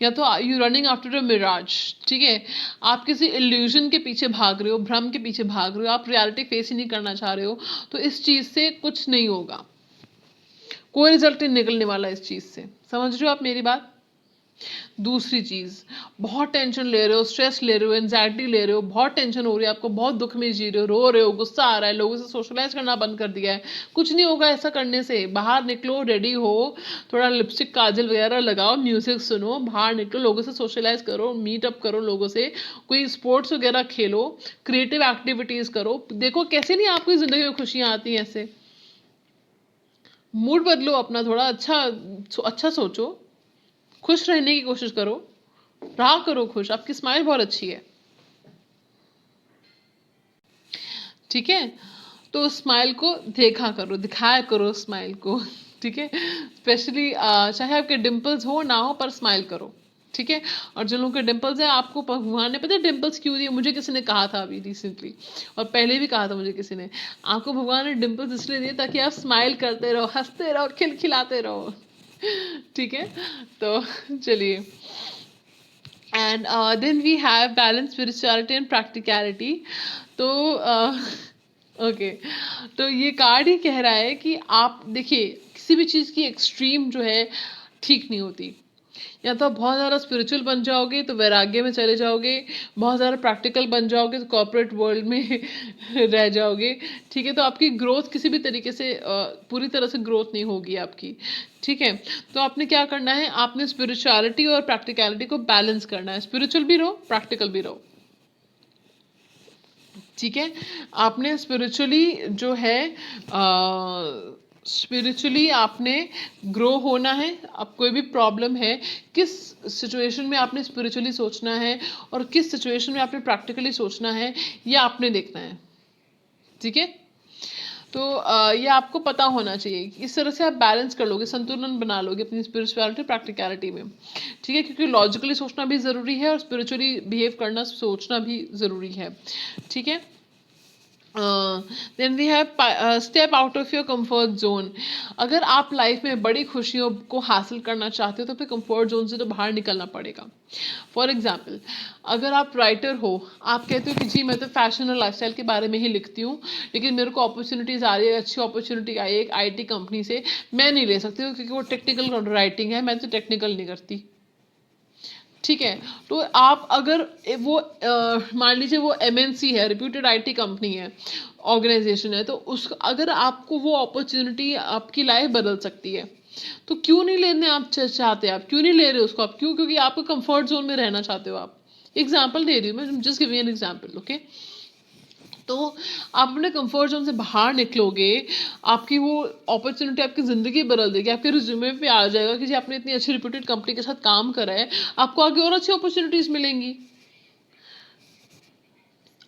या तो you running after a mirage. ठीक है, आप किसी इल्यूजन के पीछे भाग रहे हो, भ्रम के पीछे भाग रहे हो, आप रियलिटी फेस ही नहीं करना चाह रहे हो। तो इस चीज़ से कुछ नहीं होगा, कोई रिजल्ट नहीं निकलने वाला इस चीज़ से। समझ रहे हो आप मेरी बात? दूसरी चीज़, बहुत टेंशन ले रहे हो, स्ट्रेस ले रहे हो, एंजाइटी ले रहे हो, बहुत टेंशन हो रही है आपको, बहुत दुख में जी रहे हो, रो रहे हो, गुस्सा आ रहा है, लोगों से सोशलाइज करना बंद कर दिया है, कुछ नहीं होगा ऐसा करने से। बाहर निकलो, रेडी हो, थोड़ा लिपस्टिक काजल वगैरह लगाओ, म्यूजिक सुनो, बाहर निकलो, लोगों से सोशलाइज करो, मीट अप करो लोगों से, कोई स्पोर्ट्स वगैरह खेलो, क्रिएटिव एक्टिविटीज करो। देखो कैसे नहीं आपकी जिंदगी में खुशियां आती हैं ऐसे। मूड बदलो अपना, थोड़ा अच्छा सोचो, खुश रहने की कोशिश करो, रहा करो खुश। आपकी स्माइल बहुत अच्छी है, ठीक है। तो स्माइल को देखा करो, दिखाया करो स्माइल को, ठीक है। स्पेशली चाहे आपके डिम्पल्स हो ना हो, पर स्माइल करो, ठीक है। और जिन लोगों के डिम्पल्स है, आपको भगवान ने पता है डिम्पल्स क्यों दिए? मुझे किसी ने कहा था अभी रिसेंटली, और पहले भी कहा था मुझे किसी ने, आपको भगवान ने डिम्पल्स इसलिए दिए ताकि आप स्माइल करते रहो, हंसते रहो, खिलखिलाते रहो, ठीक है। तो चलिए, and then we have balance spirituality and practicality. तो ओके, तो ये कार्ड ही कह रहा है कि आप देखिए, किसी भी चीज़ की एक्सट्रीम जो है ठीक नहीं होती। या तो आप बहुत ज़्यादा स्पिरिचुअल बन जाओगे तो वैराग्य में चले जाओगे, बहुत ज़्यादा प्रैक्टिकल बन जाओगे तो कॉर्पोरेट वर्ल्ड में रह जाओगे, ठीक है। तो आपकी ग्रोथ किसी भी तरीके से पूरी तरह से ग्रोथ नहीं होगी आपकी, ठीक है। तो आपने क्या करना है, आपने स्पिरिचुअलिटी और प्रैक्टिकलिटी को बैलेंस करना है, स्पिरिचुअल भी रहो, प्रैक्टिकल भी रहो, ठीक है। आपने स्पिरिचुअली जो है स्पिरिचुअली आपने ग्रो होना है। अब कोई भी प्रॉब्लम है, किस सिचुएशन में आपने स्पिरिचुअली सोचना है और किस सिचुएशन में आपने प्रैक्टिकली सोचना है, ये आपने देखना है, ठीक है। तो ये आपको पता होना चाहिए, इस तरह से आप बैलेंस कर लोगे, संतुलन बना लोगे अपनी स्पिरिचुअलिटी प्रैक्टिकलिटी में, ठीक है। क्योंकि लॉजिकली सोचना भी ज़रूरी है और स्पिरिचुअली बिहेव करना, सोचना भी ज़रूरी है, ठीक है। Then we have step out of your comfort zone. अगर आप लाइफ में बड़ी खुशियों को हासिल करना चाहते हो तो अपने कंफर्ट जोन से तो बाहर निकलना पड़ेगा। फॉर एग्जाम्पल, अगर आप राइटर हो, आप कहते हो कि जी मैं तो फैशन और लाइफस्टाइल के बारे में ही लिखती हूँ, लेकिन मेरे को अपॉर्चुनिटीज़ आ रही है, अच्छी अपॉर्चुनिटी आई है एक आईटी कंपनी से, मैं नहीं ले सकती हूँ क्योंकि वो टेक्निकल राइटिंग है, मैं तो टेक्निकल नहीं करती, ठीक है। तो आप अगर वो मान लीजिए वो एमएनसी है, रिप्यूटेड आईटी कंपनी है, ऑर्गेनाइजेशन है, तो उस अगर आपको वो अपॉर्चुनिटी आपकी लाइफ बदल सकती है, तो क्यों नहीं लेने आप चाहते, आप क्यों नहीं ले रहे उसको? आप क्यों? क्योंकि आप कंफर्ट जोन में रहना चाहते हो। आप एग्जाम्पल दे रही हूँ मैं, just giving an example, okay. तो आप अपने कंफर्ट जोन से बाहर निकलोगे, आपकी वो अपॉर्चुनिटी आपकी ज़िंदगी बदल देगी, आपके रिज्यूमे पे आ जाएगा कि जी आपने इतनी अच्छी रिप्यूटेड कंपनी के साथ काम करा है, आपको आगे और अच्छी अपॉर्चुनिटीज़ मिलेंगी।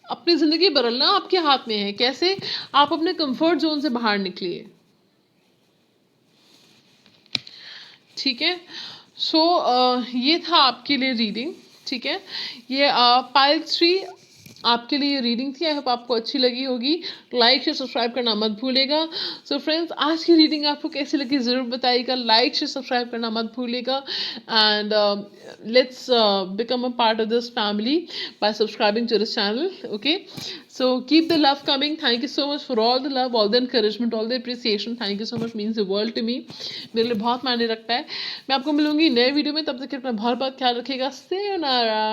अपनी ज़िंदगी बदलना आपके हाथ में है, कैसे? आप अपने कंफर्ट जोन से बाहर निकलिए, ठीक है। सो ये था आपके लिए रीडिंग, ठीक है। ये पाइल 3 आपके लिए रीडिंग थी। आई होप आपको अच्छी लगी होगी। लाइक शेयर सब्सक्राइब करना मत भूलेगा। सो फ्रेंड्स, आज की रीडिंग आपको कैसी लगी ज़रूर बताइएगा। लाइक शेयर सब्सक्राइब करना मत भूलिएगा, and let's become a part of this family by subscribing to this channel, okay? So keep the love coming. Thank you so much for all the love, all the encouragement, all the appreciation. Thank you so much, means the world to me. मेरे लिए बहुत मायने रखता है। मैं आपको मिलूंगी नए वीडियो में, तब तक अपना बहुत बहुत ख्याल रखिएगा। sayonara।